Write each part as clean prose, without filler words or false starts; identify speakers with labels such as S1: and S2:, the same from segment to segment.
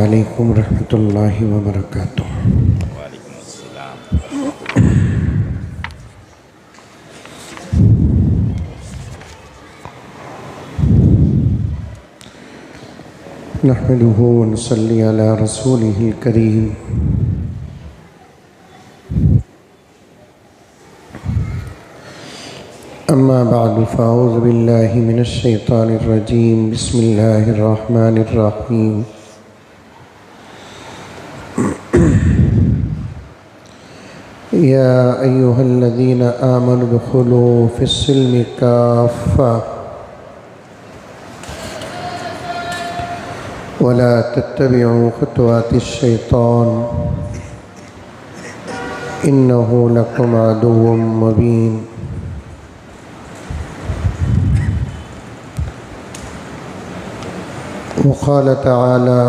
S1: अलैकुम रहमतुल्लाहि व बरकातुहू। नहमदुहु व नुसल्ली अला रसूलिहिल करीम। अम्मा बअद फ़अऊज़ु बिल्लाहि मिनश शैतानिर रजीम। बिस्मिल्लाहिर रहमानिर रहीम। या अय्युहल्लज़ीना आमनु उदख़ुलू फ़िस्सिल्मि काफ़्फ़ा वला तत्तबिउ ख़ुतवातिश शैतान इन्नहु लकुम अदुव्वुम मुबीन। वक़ाल तआला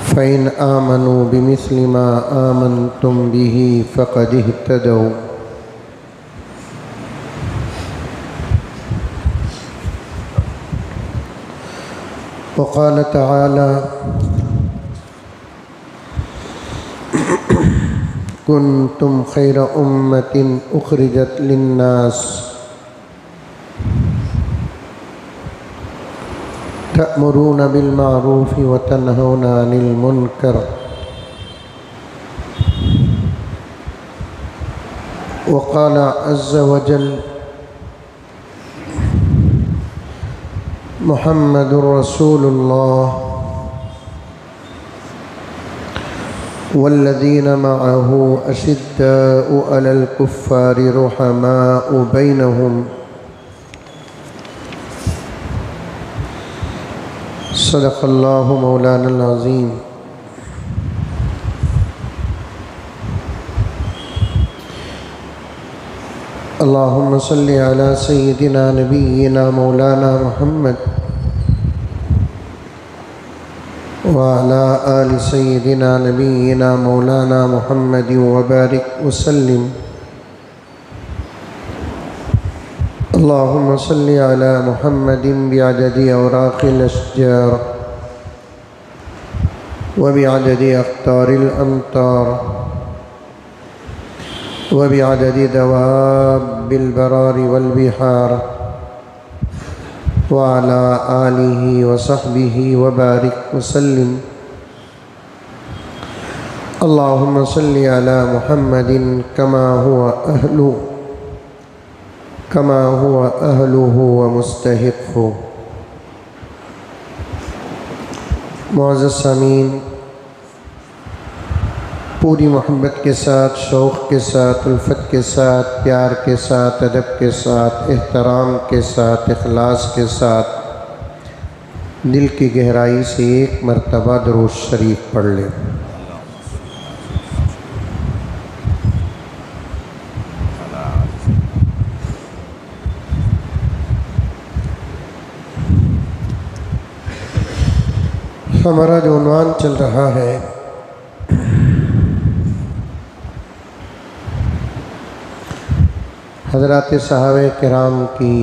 S1: फ़इन आमनू बिमिस्लि मा आमनतुम बिही फ़क़द इह्तदौ। वक़ाल तआला कुन्तुम खैरा उम्मतिन उख़रिजत लिन्नास तअमुरूना बिल मारूफ़ि व तन्हौना अनिल मुनकर वक़ाल अज़्ज़ व जल मुहम्मदुर रसूलुल्लाह वल्लज़ीना मअहू अशिद्दाउ अलल कुफ़्फ़ारि रुहमाउ बैनहुम। सदक़ल्लाहु मौलानल अज़ीम। अल्लाहुम्मा सल्लि अला सय्यिदिना नबिय्यिना मौलाना मुहम्मद व अला आलि सय्यिदिना नबिय्यिना मौलाना मुहम्मद व बारिक वसल्लिम। अल्लाहुम्मा सल्लि अला मुहम्मदिन बिअददि औराक़िल अश्जार व बिअददि अक़्तारिल अम्तार व बिअददि दवाब्बिल बरारि वल बिहार व अला आलिहि व सहबिहि व बारिक वसल्लिम। अल्लाहुम्मा सल्लि अला मुहम्मदिन कमा हुवा अहलुहु व मुस्तहिक़्क़ु। मुअज़्ज़ज़ सामीन, पूरी मोहब्बत के साथ, शौक़ के साथ, उल्फत के साथ, प्यार के साथ, अदब के साथ, एहतराम के साथ, इखलास के साथ दिल की गहराई से एक मरतबा दुरूद शरीफ पढ़ लें। हमारा जो उन्वान चल रहा है हज़रात सहाबे किराम की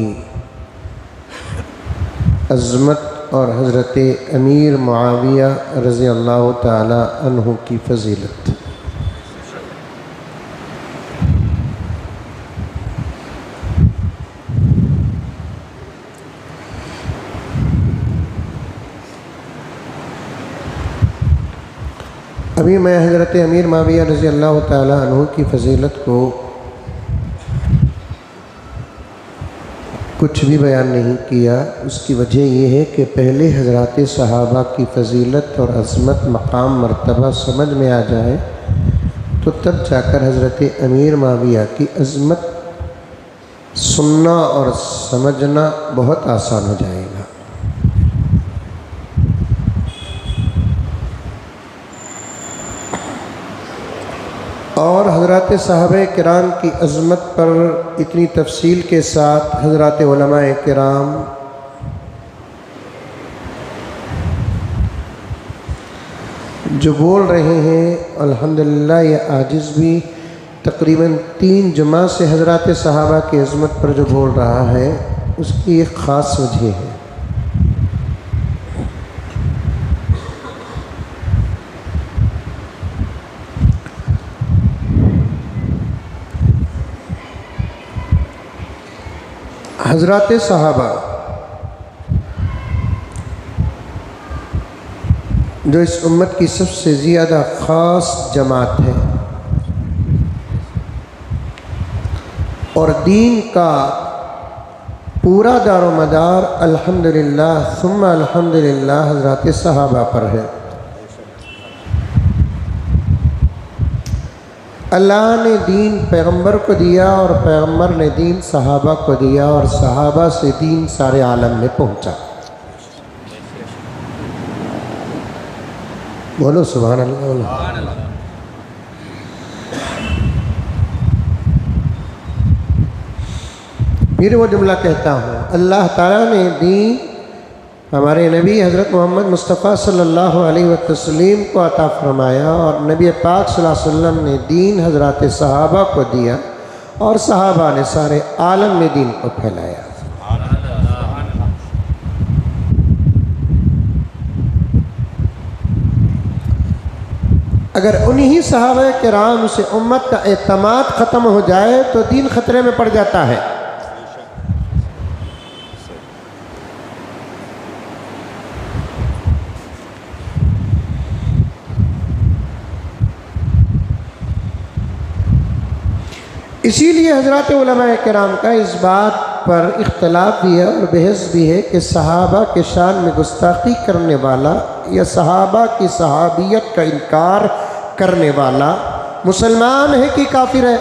S1: अज़मत और हज़रत अमीर मुआविया रज़ी अल्लाह ताला अन्हु की फ़ज़ीलत। अभी मैं हज़रत अमीर मुआविया रज़ी अल्लाह ताला अन्हु की फ़ज़ीलत को कुछ भी बयान नहीं किया। उसकी वजह यह है कि पहले हज़रात सहाबा की फ़ज़ीलत और अज़मत मकाम मर्तबा समझ में आ जाए तो तब जाकर हज़रत अमीर मुआविया की अज़मत सुनना और समझना बहुत आसान हो जाएगा। और हज़रात सहाबे किराम की अज़मत पर इतनी तफसील के साथ हज़रात उलमाए किराम जो बोल रहे हैं, अल्हम्दुलिल्लाह ये आजिज़ भी तकरीबन 3 जुमा से हज़रात सहाबा की अज़मत पर जो बोल रहा है उसकी एक ख़ास वजह है। हज़रात सहाबा जो इस उम्मत की सबसे ज़्यादा ख़ास जमात है और दीन का पूरा दारोमदार अल्हम्दुलिल्लाह सुम्मा अल्हम्दुलिल्लाह हज़रात सहाबा पर है। अल्लाह ने दीन पैगंबर को दिया और पैगंबर ने दीन सहाबा को दिया और सहाबा से दीन सारे आलम में पहुंचा। बोलो सुभान अल्लाह। फिर वो जुमला कहता हूँ, अल्लाह ताला ने दीन हमारे नबी हज़रत मोहम्मद मुस्तफ़ा सल्लल्लाहु अलैहि वसल्लम को अता फरमाया और नबी पाक सल्लल्लाहु अलैहि वसल्लम ने दीन हज़रात सहाबा को दिया और सहाबा ने सारे आलम में दीन को फैलाया। अगर उन्हीं सहाबा किराम से उम्मत का एतमाद ख़त्म हो जाए तो दीन ख़तरे में पड़ जाता है। इसीलिए हज़रात उलमाए किराम का इस बात पर इख्तलाफ भी है और बहस भी है कि सहाबा के शान में गुस्ताखी करने वाला या सहाबा की सहाबियत का इनकार करने वाला मुसलमान है कि काफिर है।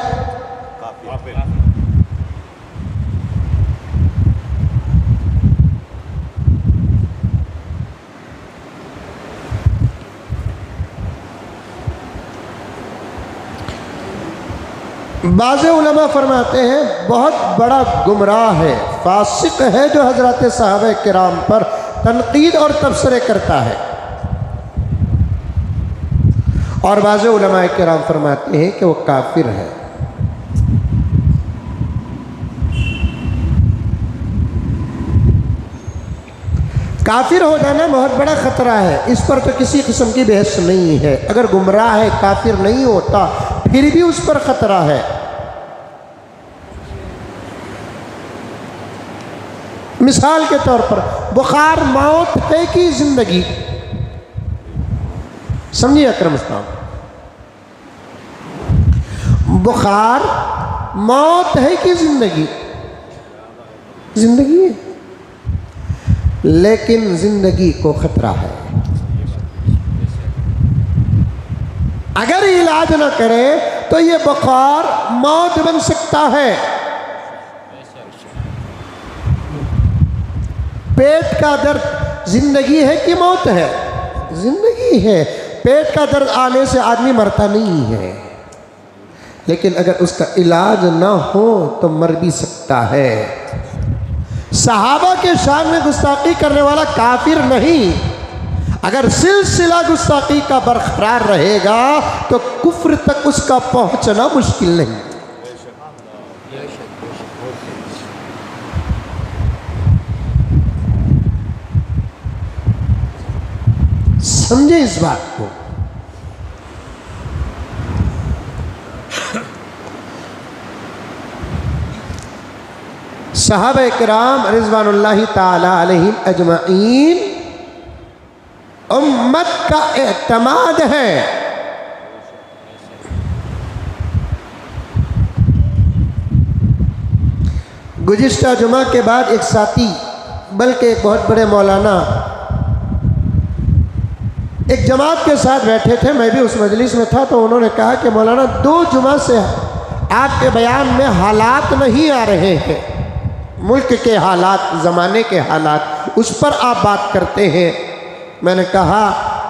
S1: बाज़ उलमा फरमाते हैं बहुत बड़ा गुमराह है, फासिक है जो हज़रत सहाबा किराम पर तनकीद और तबसरे करता है। और बाज़ उलमा किराम फरमाते हैं कि वो काफिर है। काफिर हो जाना बहुत बड़ा ख़तरा है, इस पर तो किसी किस्म की बहस नहीं है। अगर गुमराह है, काफिर नहीं होता, फिर भी उस पर ख़तरा है। मिसाल के तौर पर बुखार मौत है कि जिंदगी, समझिए अकरम साहब, बुखार मौत है कि जिंदगी? जिंदगी है, लेकिन जिंदगी को खतरा है। अगर इलाज न करे तो ये बुखार मौत बन सकता है। पेट का दर्द जिंदगी है कि मौत है? जिंदगी है। पेट का दर्द आने से आदमी मरता नहीं है, लेकिन अगर उसका इलाज ना हो तो मर भी सकता है। सहाबा के शान में गुस्ताखी करने वाला काफिर नहीं। अगर सिलसिला गुस्ताखी का बरकरार रहेगा तो कुफ्र तक उसका पहुंचना मुश्किल नहीं। समझे इस बात को। सहाबा किराम रिज़वानुल्लाहि ताला अलैहिम अजमाइन उम्मत का एतमाद है। गुज़िश्ता जुमा के बाद एक साथी, बल्कि एक बहुत बड़े मौलाना एक जमात के साथ बैठे थे, मैं भी उस मजलिस में था, तो उन्होंने कहा कि मौलाना 2 जुमा से आपके बयान में हालात नहीं आ रहे हैं, मुल्क के हालात, ज़माने के हालात, उस पर आप बात करते हैं। मैंने कहा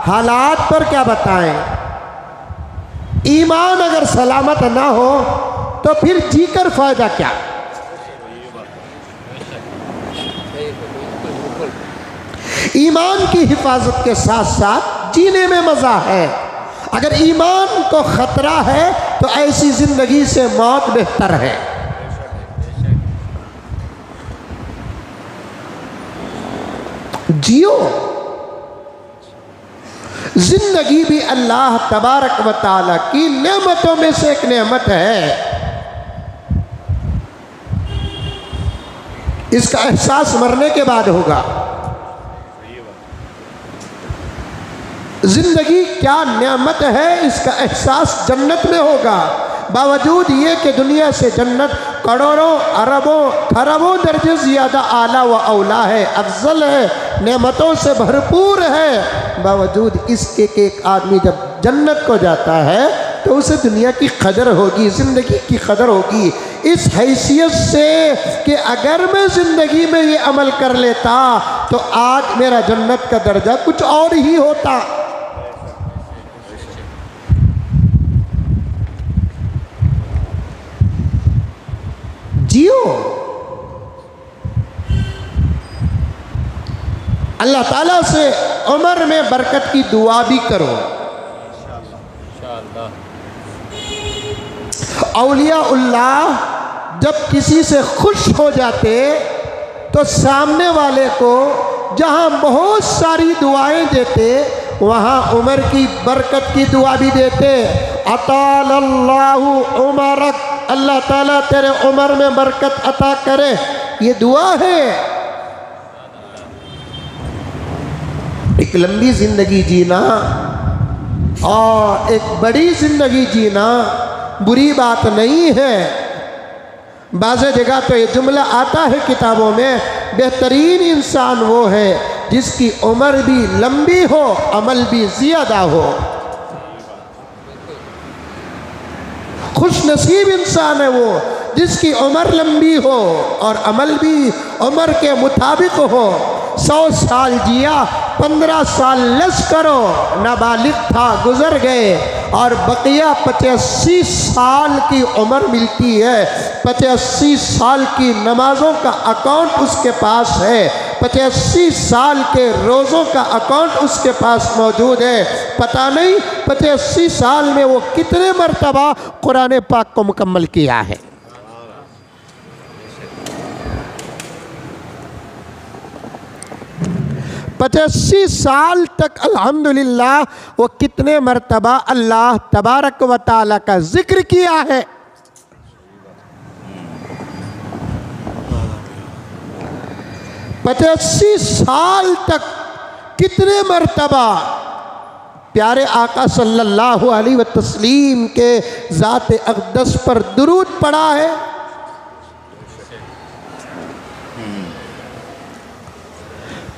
S1: हालात पर क्या बताएं? ईमान अगर सलामत ना हो तो फिर जीकर फायदा क्या? ईमान की हिफाजत के साथ साथ जीने में मज़ा है। अगर ईमान को ख़तरा है तो ऐसी ज़िंदगी से मौत बेहतर है। जियो। जिंदगी भी अल्लाह तबारक व तआला की नेमतों में से एक नेमत है। इसका एहसास मरने के बाद होगा। जिंदगी क्या नेमत है, इसका एहसास जन्नत में होगा। बावजूद ये कि दुनिया से जन्नत करोड़ों अरबों खरबों दर्जे ज़्यादा आला व औला है, अफजल है, नेमतों से भरपूर है, बावजूद इसके कि एक आदमी जब जन्नत को जाता है तो उसे दुनिया की कदर होगी, ज़िंदगी की कदर होगी। इस हैसियत से कि अगर मैं ज़िंदगी में ये अमल कर लेता तो आज मेरा जन्नत का दर्जा कुछ और ही होता। जियो, अल्लाह ताला से उम्र में बरकत की दुआ भी करो। औलियाउल्लाह जब किसी से खुश हो जाते तो सामने वाले को जहाँ बहुत सारी दुआएं देते वहाँ उम्र की बरकत की दुआ भी देते। अतालल्लाहु उमरक, अल्लाह ताला तेरे उम्र में बरकत अता करे, ये दुआ है। एक लंबी ज़िंदगी जीना और एक बड़ी ज़िंदगी जीना बुरी बात नहीं है। बाज़ जगह तो ये जुमला आता है किताबों में, बेहतरीन इंसान वो है जिसकी उम्र भी लंबी हो, अमल भी ज़्यादा हो। खुश नसीब इंसान है वो जिसकी उम्र लंबी हो और अमल भी उम्र के मुताबिक हो। 100 साल जिया, 15 साल लश करो, नाबालिग था गुजर गए और बकिया 85 साल की उम्र मिलती है। 85 साल की नमाज़ों का अकाउंट उसके पास है, 85 साल के रोज़ों का अकाउंट उसके पास मौजूद है। पता नहीं 85 साल में वो कितने मरतबा कुरान पाक को मुकम्मल किया है। पचासी साल तक अल्हम्दुलिल्लाह वो कितने मरतबा अल्लाह तबारक व तआला का जिक्र किया है। पचासी साल तक कितने मरतबा प्यारे आका सल्लल्लाहु अलैहि वसल्लम के ज़ात अक़दस पर दुरूद पढ़ा है।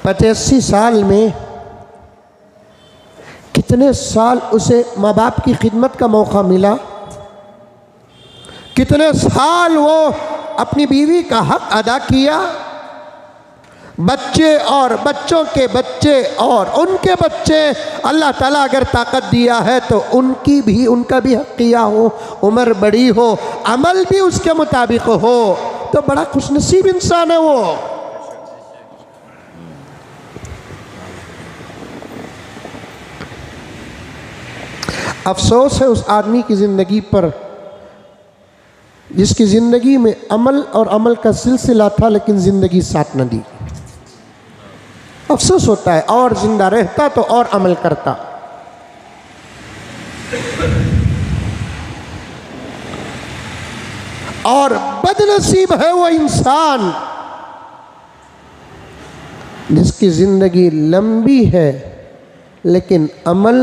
S1: पचासी साल में कितने साल उसे माँ बाप की खिदमत का मौका मिला, कितने साल वो अपनी बीवी का हक अदा किया, बच्चे और बच्चों के बच्चे और उनके बच्चे, अल्लाह ताला अगर ताकत दिया है तो उनका भी हक किया हो, उम्र बड़ी हो, अमल भी उसके मुताबिक हो, तो बड़ा खुशनसीब इंसान है वो। अफसोस है उस आदमी की ज़िंदगी पर जिसकी ज़िंदगी में अमल और अमल का सिलसिला था लेकिन ज़िंदगी साथ न दी। अफसोस होता है, और ज़िंदा रहता तो और अमल करता। और बदनसीब है वो इंसान जिसकी ज़िंदगी लंबी है लेकिन अमल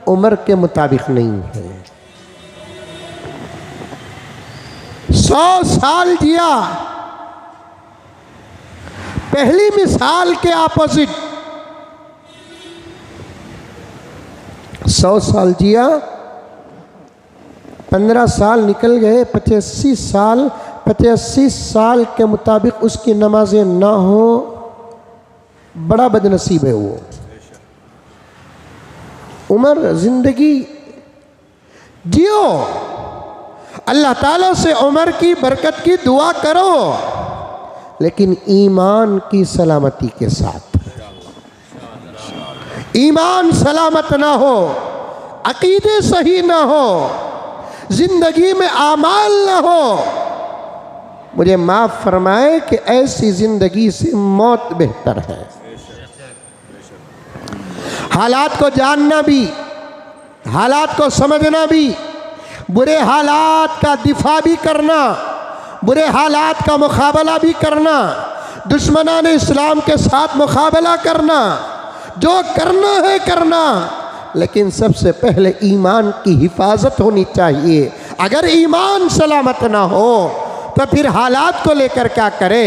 S1: उम्र के मुताबिक नहीं है। 100 साल जिया, पहली मिसाल के ऑपोजिट। 100 साल जिया, 15 साल निकल गए, 85 साल के मुताबिक उसकी नमाजें ना हो, बड़ा बदनसीब है वो। उम्र ज़िंदगी जियो, अल्लाह ताला से उम्र की बरकत की दुआ करो, लेकिन ईमान की सलामती के साथ। ईमान सलामत ना हो, अकीदे सही ना हो, ज़िंदगी में आमाल ना हो, मुझे माफ़ फरमाए कि ऐसी ज़िंदगी से मौत बेहतर है। हालात को जानना भी, हालात को समझना भी, बुरे हालात का दिफा भी करना, बुरे हालात का मुकाबला भी करना, दुश्मनान इस्लाम के साथ मुकाबला करना, जो करना है करना, लेकिन सबसे पहले ईमान की हिफाजत होनी चाहिए। अगर ईमान सलामत ना हो तो फिर हालात को लेकर क्या करे,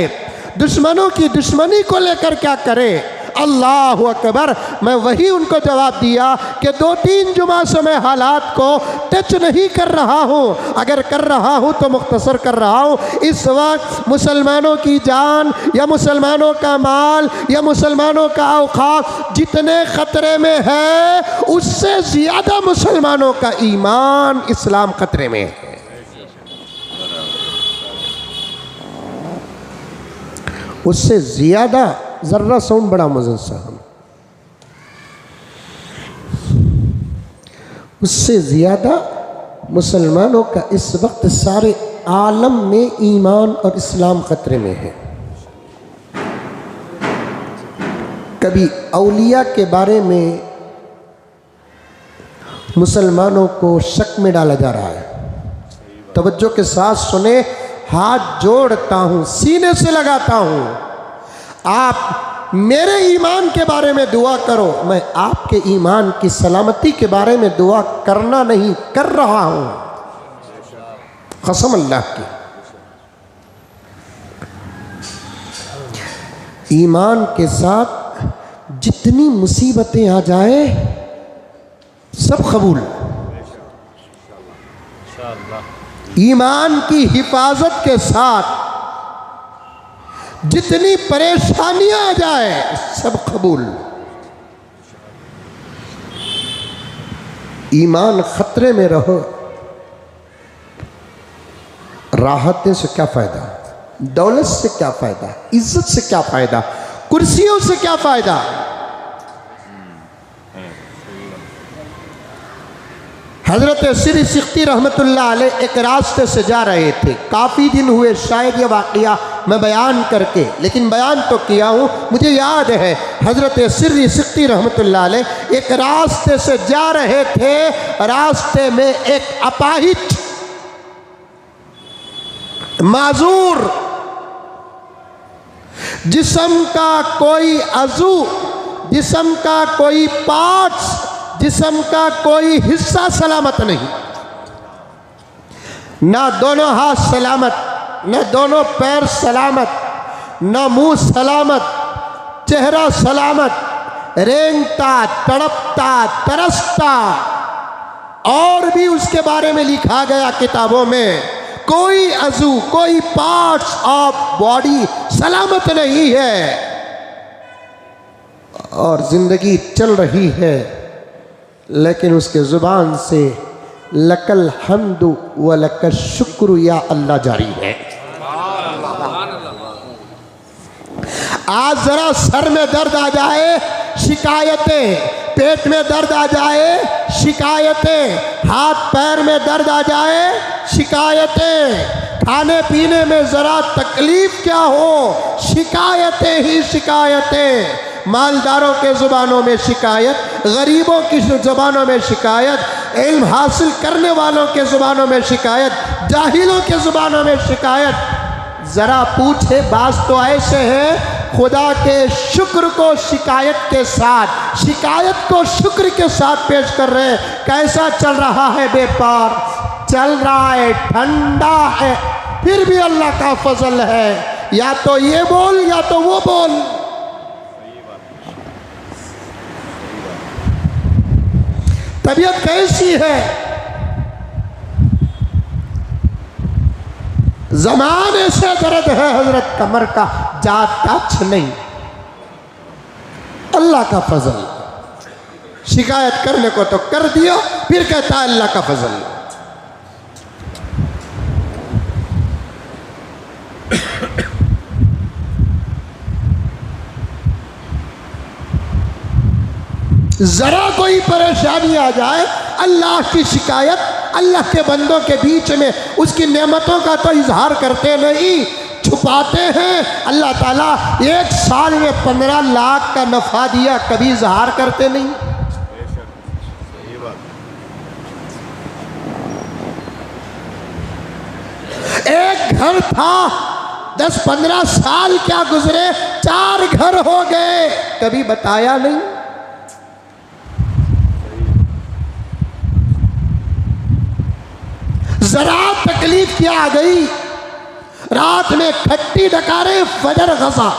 S1: दुश्मनों की दुश्मनी को लेकर क्या करे। अल्लाह अकबर। मैं वही उनको जवाब दिया कि 2-3 जुमा से मैं हालात को टच नहीं कर रहा हूँ, अगर कर रहा हूँ तो मुख्तसर कर रहा हूँ। इस वक्त मुसलमानों की जान या मुसलमानों का माल या मुसलमानों का औकात जितने ख़तरे में है, उससे ज़्यादा मुसलमानों का ईमान इस्लाम ख़तरे में है। उससे ज़्यादा, ज़र्रा साउंड बड़ा मज़न साहब, उससे ज़्यादा मुसलमानों का इस वक्त सारे आलम में ईमान और इस्लाम ख़तरे में है। कभी औलिया के बारे में मुसलमानों को शक में डाला जा रहा है। तवज्जो के साथ सुने, हाथ जोड़ता हूँ, सीने से लगाता हूँ, आप मेरे ईमान के बारे में दुआ करो, मैं आपके ईमान की सलामती के बारे में दुआ करना नहीं कर रहा हूँ, कसम अल्लाह की। ईमान के साथ जितनी मुसीबतें आ जाए सब कबूल। ईमान की हिफाजत के साथ जितनी परेशानियां आ जाए सब कबूल। ईमान खतरे में रहो, राहतें से क्या फायदा, दौलत से क्या फायदा, इज्जत से क्या फायदा, कुर्सियों से क्या फायदा। हजरत सिर सिख्ती रहमतुल्लाह अलैह एक रास्ते से जा रहे थे, काफ़ी दिन हुए शायद ये वाक़या मैं बयान करके, लेकिन बयान तो किया हूँ। मुझे याद है हजरत सिर सिख्ती रहमतुल्लाह अलैह एक रास्ते से जा रहे थे, रास्ते में एक अपाहिज, माजूर, जिस्म का कोई अज़ू, जिस्म का कोई पार्ट्स, जिस्म का कोई हिस्सा सलामत नहीं, ना दोनों हाथ सलामत, न दोनों पैर सलामत, न मुंह सलामत, चेहरा सलामत, रेंगता, तड़पता, तरसता, और भी उसके बारे में लिखा गया किताबों में, कोई अज़ू, कोई पार्ट्स ऑफ बॉडी सलामत नहीं है, और जिंदगी चल रही है, लेकिन उसके ज़ुबान से लकल हम्दु व लकल शुक्र या अल्लाह जारी है। आज जरा सर में दर्द आ जाए, शिकायतें, पेट में दर्द आ जाए, शिकायतें, हाथ पैर में दर्द आ जाए, शिकायतें, खाने पीने में ज़रा तकलीफ क्या हो, शिकायतें ही शिकायतें, मालदारों के ज़ुबानों में शिकायत, गरीबों की ज़ुबानों में शिकायत, इल्म हासिल करने वालों के ज़ुबानों में शिकायत, जाहिलों के ज़ुबानों में शिकायत। ज़रा पूछे, बास तो ऐसे हैं खुदा के शुक्र को शिकायत के साथ, शिकायत को शुक्र के साथ पेश कर रहे हैं। कैसा चल रहा है व्यापार? चल रहा है, ठंडा है, फिर भी अल्लाह का फजल है। या तो ये बोल या तो वो बोल। तबीयत कैसी है? ज़माने से दर्द है हजरत कमर का, जाता नहीं, अल्लाह का फजल। शिकायत करने को तो कर दिया, फिर कहता है अल्लाह का फजल। जरा कोई परेशानी आ जाए, अल्लाह की शिकायत, अल्लाह के बंदों के बीच में उसकी नेमतों का तो इजहार करते नहीं, छुपाते हैं। अल्लाह ताला 1 साल में 15 लाख का नफा दिया, कभी इजहार करते नहीं। एक घर था, 10-15 साल क्या गुजरे, 4 घर हो गए, कभी बताया नहीं। जरा तकलीफ क्या आ गई, रात में खट्टी डकारे, फजर गजा।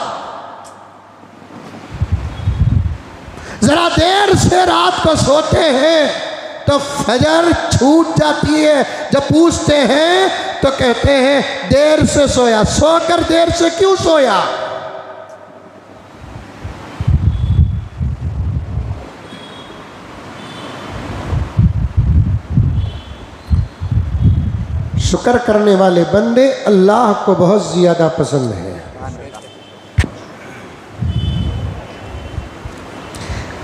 S1: जरा देर से रात को सोते हैं तो फजर छूट जाती है। जब पूछते हैं तो कहते हैं देर से सोया। सोकर देर से क्यों सोया? शुक्र करने वाले बंदे अल्लाह को बहुत ज्यादा पसंद है।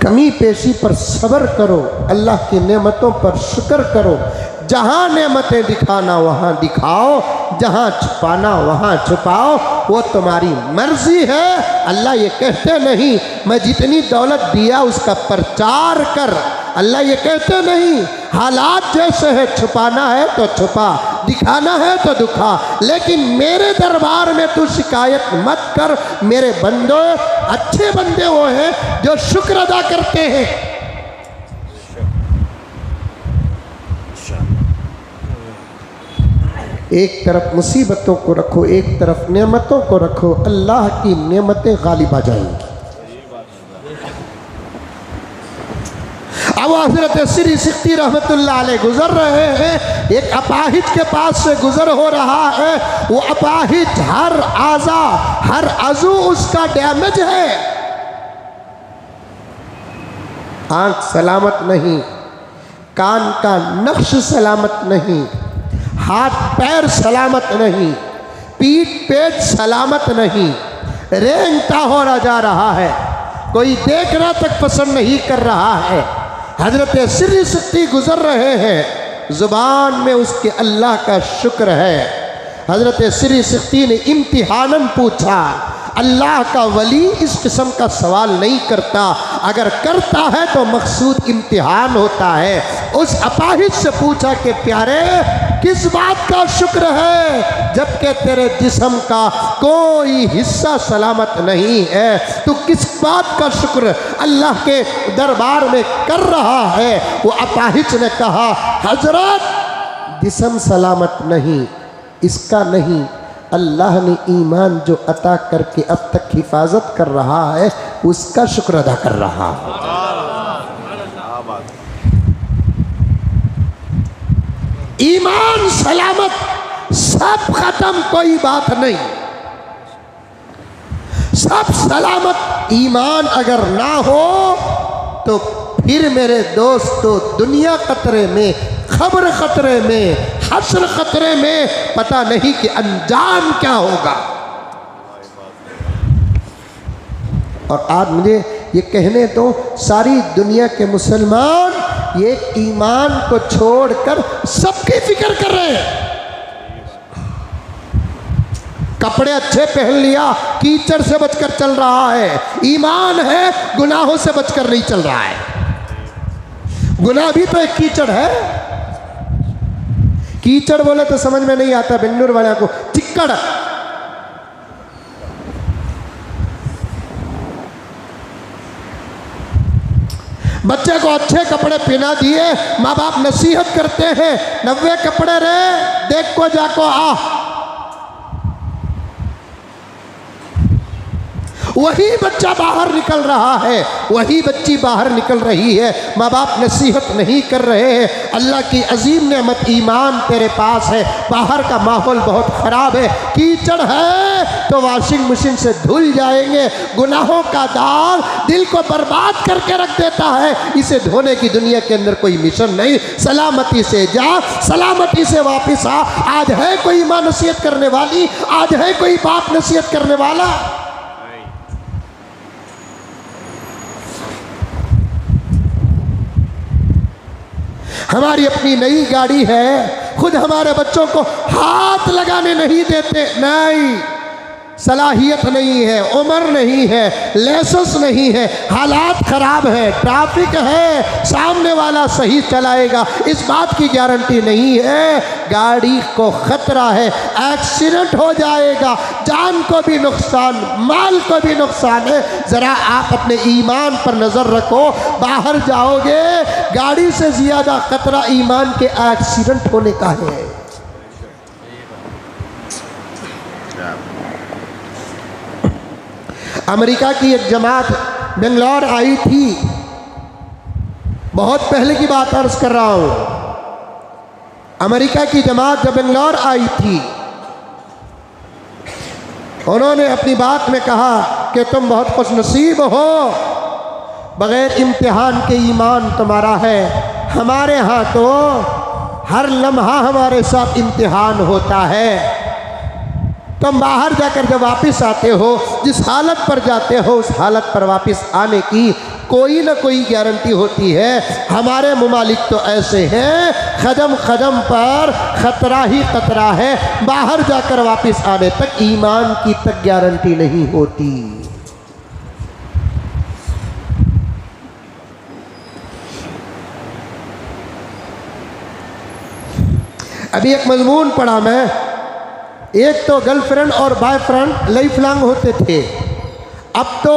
S1: कमी पेशी पर सब्र करो, अल्लाह की नेमतों पर शुक्र करो। जहाँ नेमतें दिखाना वहाँ दिखाओ, जहाँ छुपाना वहाँ छुपाओ, वो तुम्हारी मर्जी है। अल्लाह ये कहते नहीं मैं जितनी दौलत दिया उसका प्रचार कर। अल्लाह ये कहते नहीं हालात जैसे है, छुपाना है तो छुपा, दिखाना है तो दिखा, लेकिन मेरे दरबार में तू शिकायत मत कर। मेरे बंदो, अच्छे बंदे वो हैं जो शुक्र अदा करते हैं। एक तरफ मुसीबतों को रखो, एक तरफ नेमतों को रखो, अल्लाह की नेमतें गालिब आ जाएंगी। अब हजरत श्री सिख्ती रहमतुल्लाह अलैह गुजर रहे हैं, एक अपाहिज के पास से गुजर हो रहा है। वो अपाहिज हर आज़ा, हर अज़ू उसका डैमेज है। आंख सलामत नहीं, कान का नक्श सलामत नहीं, हाथ पैर सलामत नहीं, पीठ पेट सलामत नहीं, रेंगता हो जा रहा है, कोई देखना तक पसंद नहीं कर रहा है। हजरत श्री सिख्ती गुजर रहे हैं, जुबान में उसके अल्लाह का शुक्र है। हजरत श्री सिख्ती ने इम्तिहानन पूछा, अल्लाह का वली इस किस्म का सवाल नहीं करता, अगर करता है तो मकसूद इम्तिहान होता है। उस अपाहिज से पूछा कि प्यारे किस बात का शुक्र है जबकि तेरे जिस्म का कोई हिस्सा सलामत नहीं है, तू किस बात का शुक्र अल्लाह के दरबार में कर रहा है? वो अपाहिज ने कहा, हजरत जिस्म सलामत नहीं, इसका नहीं, अल्लाह ने ईमान जो अता करके अब तक हिफाजत कर रहा है उसका शुक्र अदा कर रहा है। ईमान सलामत, सब खत्म, कोई बात नहीं, सब सलामत। ईमान अगर ना हो तो फिर मेरे दोस्तों दुनिया खतरे में, खबर खतरे में, हश्र खतरे में, पता नहीं कि अंजाम क्या होगा। और आज मुझे ये कहने तो सारी दुनिया के मुसलमान ये ईमान को छोड़कर सबकी फिक्र कर रहे हैं। कपड़े अच्छे पहन लिया, कीचड़ से बचकर चल रहा है। ईमान है, गुनाहों से बचकर नहीं चल रहा है। गुनाह भी तो एक कीचड़ है। कीचड़ बोले तो समझ में नहीं आता, बेंगलुर वाले को चिक्कड़। बच्चे को अच्छे कपड़े पहना दिए, माँ बाप नसीहत करते हैं, 90 कपड़े रहे, देख को जाको आ। वही बच्चा बाहर निकल रहा है, वही बच्ची बाहर निकल रही है, माँ बाप नसीहत नहीं कर रहे हैं। अल्लाह की अजीम नेमत ईमान तेरे पास है, बाहर का माहौल बहुत ख़राब है, कीचड़ है तो वॉशिंग मशीन से धुल जाएंगे। गुनाहों का दाग दिल को बर्बाद करके रख देता है, इसे धोने की दुनिया के अंदर कोई मिशन नहीं। सलामती से जा, सलामती से वापस आ। आज है कोई माँ नसीहत करने वाली? आज है कोई बाप नसीहत करने वाला? हमारी अपनी नई गाड़ी है, खुद हमारे बच्चों को हाथ लगाने नहीं देते। नहीं, सलाहियत नहीं है, उम्र नहीं है, लाइसेंस नहीं है, हालात ख़राब है, ट्रैफिक है, सामने वाला सही चलाएगा, इस बात की गारंटी नहीं है। गाड़ी को ख़तरा है, एक्सीडेंट हो जाएगा, जान को भी नुकसान, माल को भी नुकसान है। ज़रा आप अपने ईमान पर नज़र रखो, बाहर जाओगे गाड़ी से ज़्यादा ख़तरा ईमान के एक्सीडेंट होने का है। अमेरिका की एक जमात बेंगलोर आई थी, बहुत पहले की बात अर्ज कर रहा हूँ। अमेरिका की जमात जब बेंगलोर आई थी, उन्होंने अपनी बात में कहा कि तुम बहुत खुशनसीब हो, बग़ैर इम्तिहान के ईमान तुम्हारा है। हमारे यहाँ तो हर लम्हा हमारे साथ इम्तिहान होता है। तुम बाहर जाकर जब वापस आते हो, जिस हालत पर जाते हो उस हालत पर वापस आने की कोई ना कोई गारंटी होती है। हमारे मुमालिक तो ऐसे हैं, कदम कदम पर ख़तरा ही ख़तरा है, बाहर जाकर वापस आने तक ईमान की तक गारंटी नहीं होती। अभी एक मजमून पढ़ा मैं, एक तो गर्लफ्रेंड और बॉयफ्रेंड लाइफ लॉन्ग होते थे, अब तो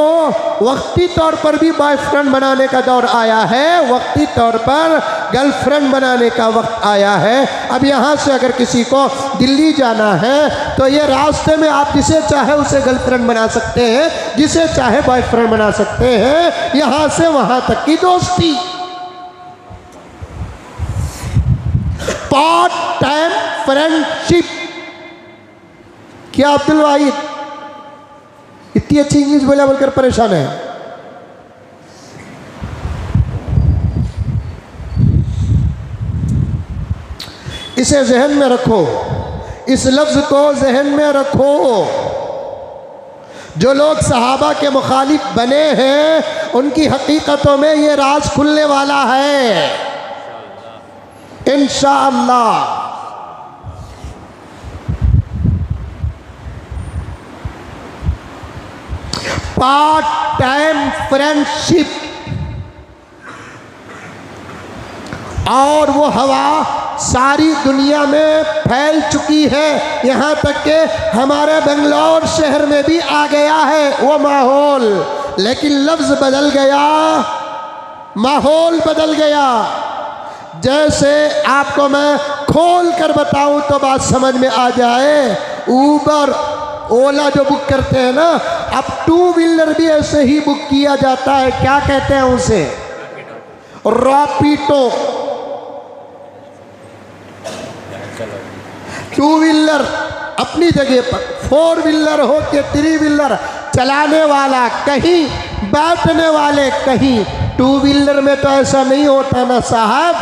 S1: वक्ती तौर पर भी बॉयफ्रेंड बनाने का दौर आया है, वक्ती तौर पर गर्लफ्रेंड बनाने का वक्त आया है। अब यहाँ से अगर किसी को दिल्ली जाना है तो ये रास्ते में आप जिसे चाहे उसे गर्लफ्रेंड बना सकते हैं, जिसे चाहे बॉयफ्रेंड बना सकते हैं, यहाँ से वहाँ तक की दोस्ती। Part time friendship. क्या अब्दुल वाहिद इतनी अच्छी इंग्लिश बोलकर परेशान है? इसे जहन में रखो, इस लफ्ज़ को जहन में रखो। जो लोग सहाबा के मुखालिफ बने हैं उनकी हकीकतों में ये राज खुलने वाला है इंशाअल्लाह। पार्ट टाइम फ्रेंडशिप, और वो हवा सारी दुनिया में फैल चुकी है, यहाँ तक कि हमारे बेंगलोर शहर में भी आ गया है वो माहौल। लेकिन लफ्ज़ बदल गया, माहौल बदल गया। जैसे आपको मैं खोल कर बताऊं तो बात समझ में आ जाए, ऊबर ओला जो बुक करते हैं ना, अब टू व्हीलर भी ऐसे ही बुक किया जाता है। क्या कहते हैं उसे? रैपिडो। टू व्हीलर अपनी जगह पर, फोर व्हीलर हो के थ्री व्हीलर, चलाने वाला कहीं, बैठने वाले कहीं। टू व्हीलर में तो ऐसा नहीं होता ना साहब।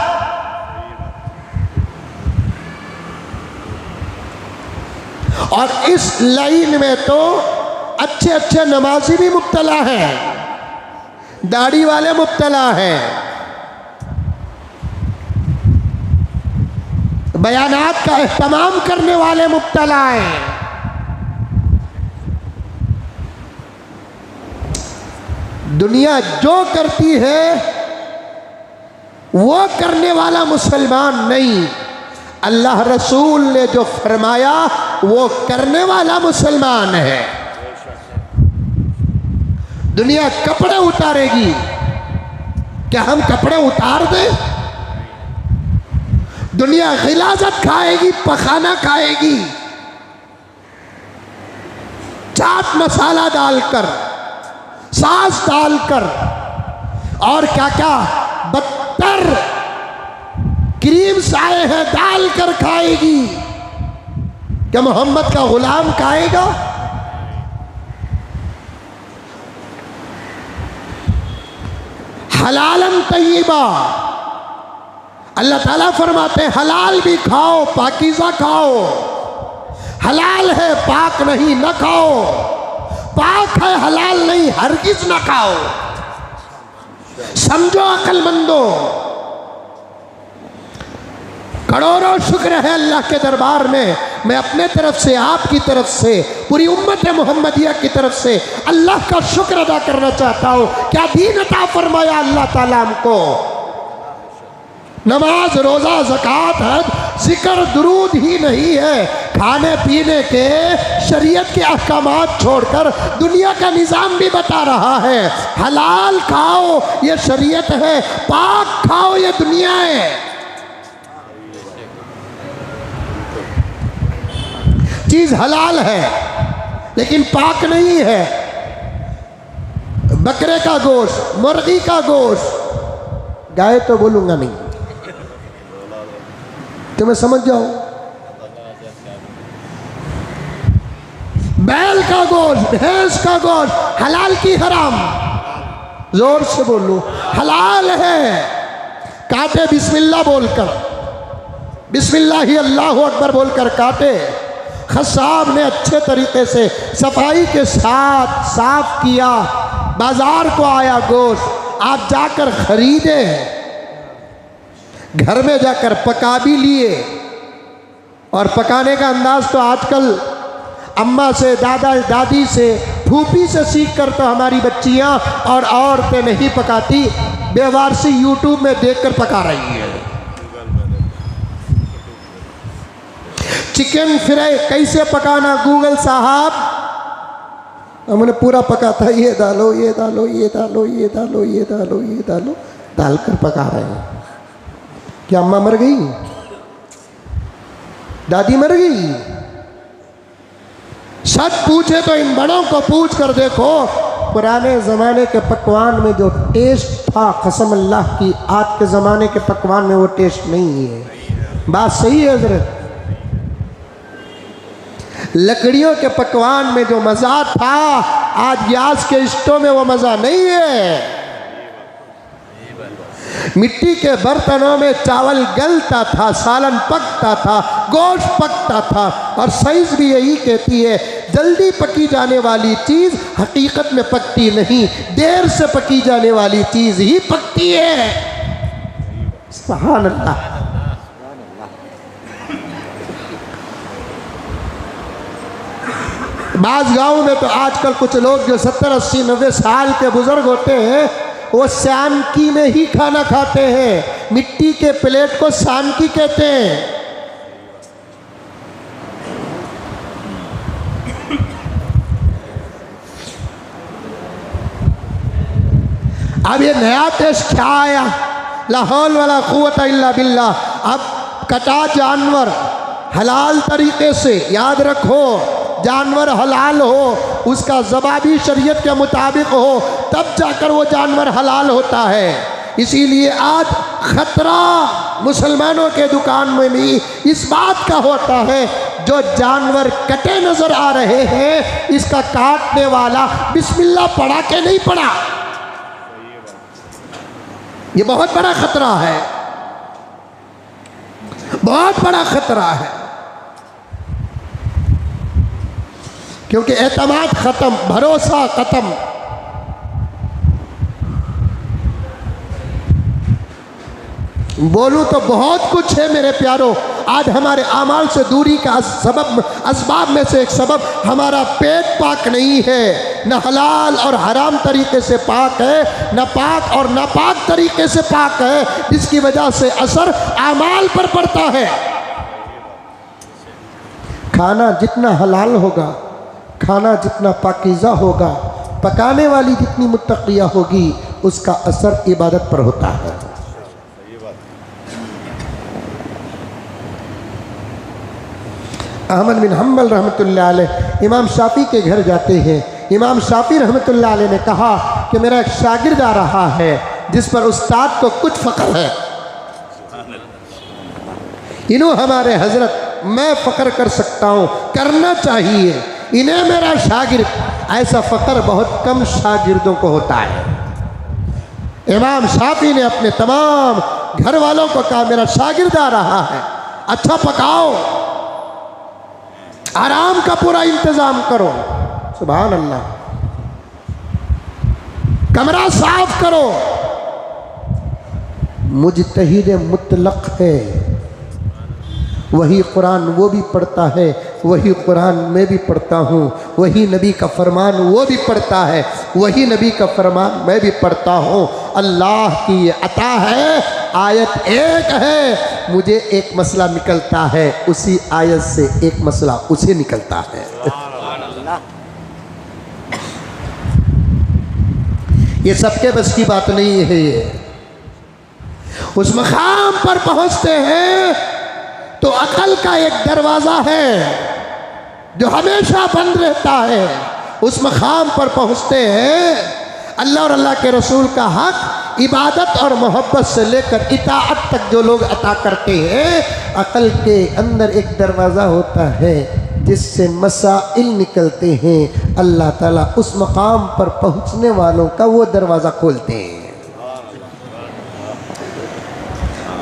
S1: और इस लाइन में तो अच्छे अच्छे नमाजी भी मुब्तला हैं, दाढ़ी वाले मुब्तला हैं, बयानात का एहतमाम करने वाले मुब्तला हैं। दुनिया जो करती है वो करने वाला मुसलमान नहीं, अल्लाह रसूल ने जो फरमाया वो करने वाला मुसलमान है। दुनिया कपड़े उतारेगी, क्या हम कपड़े उतार दें? दुनिया गिलाजत खाएगी, पखाना खाएगी, चाट मसाला डालकर, सास डालकर, और क्या क्या बदतर क्रीम साए हैं डालकर खाएगी। क्या मोहम्मद का गुलाम खाएगा? हलालन तय्यबा, अल्लाह ताला फरमाते हैं हलाल भी खाओ, पाकीज़ा खाओ। हलाल है, पाक नहीं, न खाओ। पाक है, हलाल नहीं, हरगिज न खाओ। समझो अक्लमंदो। करोड़ों शुक्र है अल्लाह के दरबार में, मैं अपने तरफ से, आपकी तरफ से, पूरी उम्मत मोहम्मदिया की तरफ से अल्लाह का शुक्र अदा करना चाहता हूँ। क्या दीन अता फरमाया अल्लाह ताला हमको। नमाज, रोज़ा, ज़कात, हज, जिक्र, दुरूद ही नहीं है। खाने पीने के शरीयत के अहकामात छोड़कर दुनिया का निज़ाम भी बता रहा है। हलाल खाओ ये शरीयत है, पाक खाओ ये दुनिया है। चीज़ हलाल है लेकिन पाक नहीं है। बकरे का गोश्त, मुर्गी का गोश्त, गाय तो बोलूँगा नहीं, तो मैं समझ जाओ। बैल का गोश्त, भैंस का गोश्त, हलाल की हराम, जोर से बोलो हलाल है। काटे बिस्मिल्लाह बोलकर, बिस्मिल्लाह ही अल्लाहु अकबर बोलकर काटे। खसाब ने अच्छे तरीके से सफाई के साथ साफ किया, बाजार को आया गोश्त, आप जाकर खरीदे, घर में जाकर पका भी लिए। और पकाने का अंदाज तो आजकल अम्मा से, दादा दादी से, फूफी से सीख कर तो हमारी बच्चियां और औरतें नहीं पकाती, बेवारसी यूट्यूब में देखकर पका रही है। चिकन फ्राई कैसे पकाना, गूगल साहब हमने पूरा पका था, ये डालो, ये डालो, ये डालो, ये डालो, ये डालो, ये डालो, डालकर पका रहे हैं। क्या अम्मा मर गई, दादी मर गई? सच पूछे तो इन बड़ों को पूछ कर देखो, पुराने ज़माने के पकवान में जो टेस्ट था, कसम अल्लाह की, आज के ज़माने के पकवान में वो टेस्ट नहीं है। बात सही है हज़रत। लकड़ियों के पकवान में जो मज़ा था, आज गैस के स्टोव में वो मज़ा नहीं है। मिट्टी के बर्तनों में चावल गलता था, सालन पकता था, गोश्त पकता था। और साइंस भी यही कहती है, जल्दी पकी जाने वाली चीज़ हकीकत में पकती नहीं, देर से पकी जाने वाली चीज़ ही पकती है। सुभान अल्लाह। बाज़ गाँव में तो आजकल कुछ लोग जो 70, 80, 90 साल के बुजुर्ग होते हैं, वो सानकी में ही खाना खाते हैं। मिट्टी के प्लेट को सानकी कहते हैं। अब ये नया टेस्ट क्या आया, ला हौल वला कुव्वता इल्ला बिल्लाह। अब कटा जानवर हलाल तरीके से, याद रखो, जानवर हलाल हो, उसका ज़बा भी शरीयत के मुताबिक हो, तब जाकर वो जानवर हलाल होता है। इसीलिए आज ख़तरा मुसलमानों के दुकान में भी इस बात का होता है, जो जानवर कटे नज़र आ रहे हैं, इसका काटने वाला बिस्मिल्लाह पढ़ा के नहीं पढ़ा। ये बहुत बड़ा ख़तरा है, बहुत बड़ा ख़तरा है। क्योंकि एतमाद ख़त्म, भरोसा ख़त्म। बोलूँ तो बहुत कुछ है मेरे प्यारों। आज हमारे आमाल से दूरी का सबब, असबाब में से एक सबब हमारा पेट पाक नहीं है। न हलाल और हराम तरीके से पाक है, न पाक और नापाक तरीके से पाक है, जिसकी वजह से असर आमाल पर पड़ता है। खाना जितना हलाल होगा, खाना जितना पाकीज़ा होगा, पकाने वाली जितनी मुत्तक़िया होगी, उसका असर इबादत पर होता है। अहमद बिन हम्बल रहमतुल्लाह अलैह इमाम शाफ़ी के घर जाते हैं। इमाम शाफ़ी रहमतुल्लाह अलैह ने कहा कि मेरा एक शागिर्द आ रहा है जिस पर उस्ताद को कुछ फ़ख्र है। इन्हों हमारे हज़रत, मैं फ़ख्र कर सकता हूँ, करना चाहिए, इन्हें मेरा शागिर्द। ऐसा फ़ख्र बहुत कम शागिर्दों को होता है। इमाम शाफ़ी ने अपने तमाम घर वालों को कहा, मेरा शागिर्द आ रहा है, अच्छा पकाओ, आराम का पूरा इंतज़ाम करो। सुभान अल्लाह। कमरा साफ करो। मुजतहिद मुतलक है, वही कुरान वो भी पढ़ता है, वही कुरान मैं भी पढ़ता हूँ, वही नबी का फरमान वो भी पढ़ता है, वही नबी का फरमान मैं भी पढ़ता हूँ। अल्लाह की ये अता है, आयत एक है, मुझे एक मसला निकलता है, उसी आयत से एक मसला उसे निकलता है। ये सबके बस की बात नहीं है। ये उस मकाम पर पहुंचते हैं तो अकल का एक दरवाज़ा है जो हमेशा बंद रहता है। उस मकाम पर पहुंचते हैं, अल्लाह और अल्लाह के रसूल का हक इबादत और मोहब्बत से लेकर इताअत तक जो लोग अता करते हैं, अकल के अंदर एक दरवाज़ा होता है जिससे मसाइल निकलते हैं। अल्लाह ताला उस मकाम पर पहुंचने वालों का वो दरवाज़ा खोलते हैं।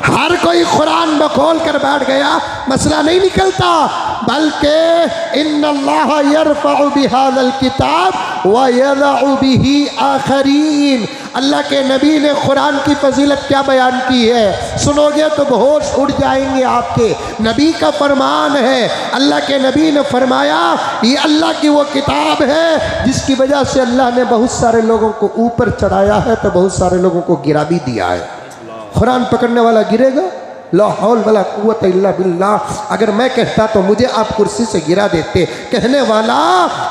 S1: हर कोई कुरान में खोल कर बैठ गया, मसला नहीं निकलता, बल्कि इन्नल्लाह यरफ़उ बिहाज़ल किताब व यज़अउ बिही आखरीन। अल्लाह के नबी ने कुरान की फजीलत क्या बयान की है, सुनोगे तो होश उड़ जाएंगे आपके। नबी का फरमान है, अल्लाह के नबी ने फरमाया ये अल्लाह की वो किताब है जिसकी वजह से अल्लाह ने बहुत सारे लोगों को ऊपर चढ़ाया है तो बहुत सारे लोगों को गिरा भी दिया है। कुरान पकड़ने वाला गिरेगा, ला हौल वला कुव्वत इल्ला बिल्लाह। अगर मैं कहता तो मुझे आप कुर्सी से गिरा देते। कहने वाला